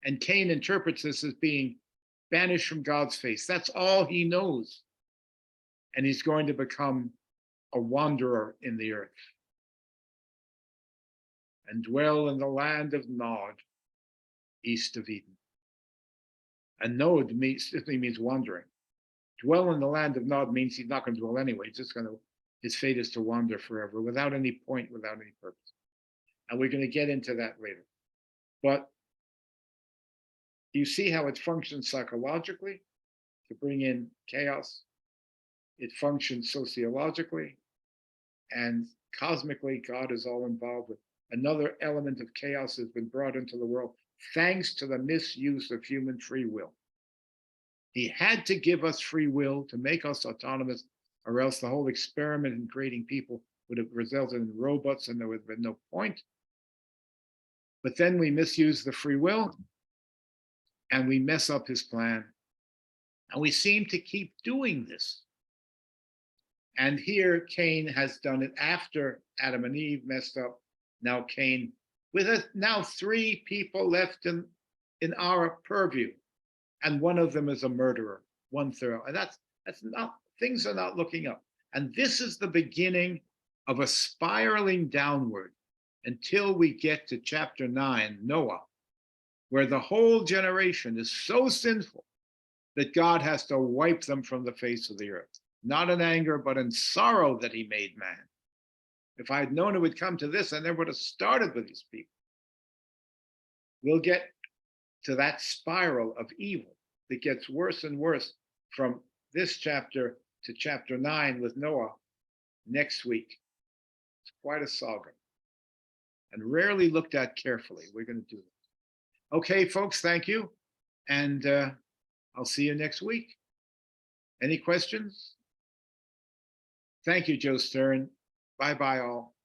And Cain interprets this as being banished from God's face. That's all he knows. And he's going to become a wanderer in the earth and dwell in the land of Nod, east of Eden. And Nod simply means wandering. Dwell in the land of Nod means he's not going to dwell anyway. He's just going to, his fate is to wander forever without any point, without any purpose. And we're going to get into that later. But you see how it functions psychologically to bring in chaos. It functions sociologically, and cosmically, God is all involved with. Another element of chaos has been brought into the world thanks to the misuse of human free will. He had to give us free will to make us autonomous, or else the whole experiment in creating people would have resulted in robots and there would have been no point. But then we misuse the free will and we mess up his plan. And we seem to keep doing this. And here Cain has done it after Adam and Eve messed up. Now Cain, with now 3 people left in our purview. And one of them is a murderer, 1/3. And that's not, things are not looking up. And this is the beginning of a spiraling downward until we get to chapter 9, Noah, where the whole generation is so sinful that God has to wipe them from the face of the earth. Not in anger, but in sorrow that he made man. If I had known it would come to this, I never would have started with these people. We'll get to that spiral of evil that gets worse and worse from this chapter to chapter 9 with Noah next week. It's quite a saga and rarely looked at carefully. We're going to do that. Okay, folks, thank you. And I'll see you next week. Any questions? Thank you, Joe Stern. Bye-bye all.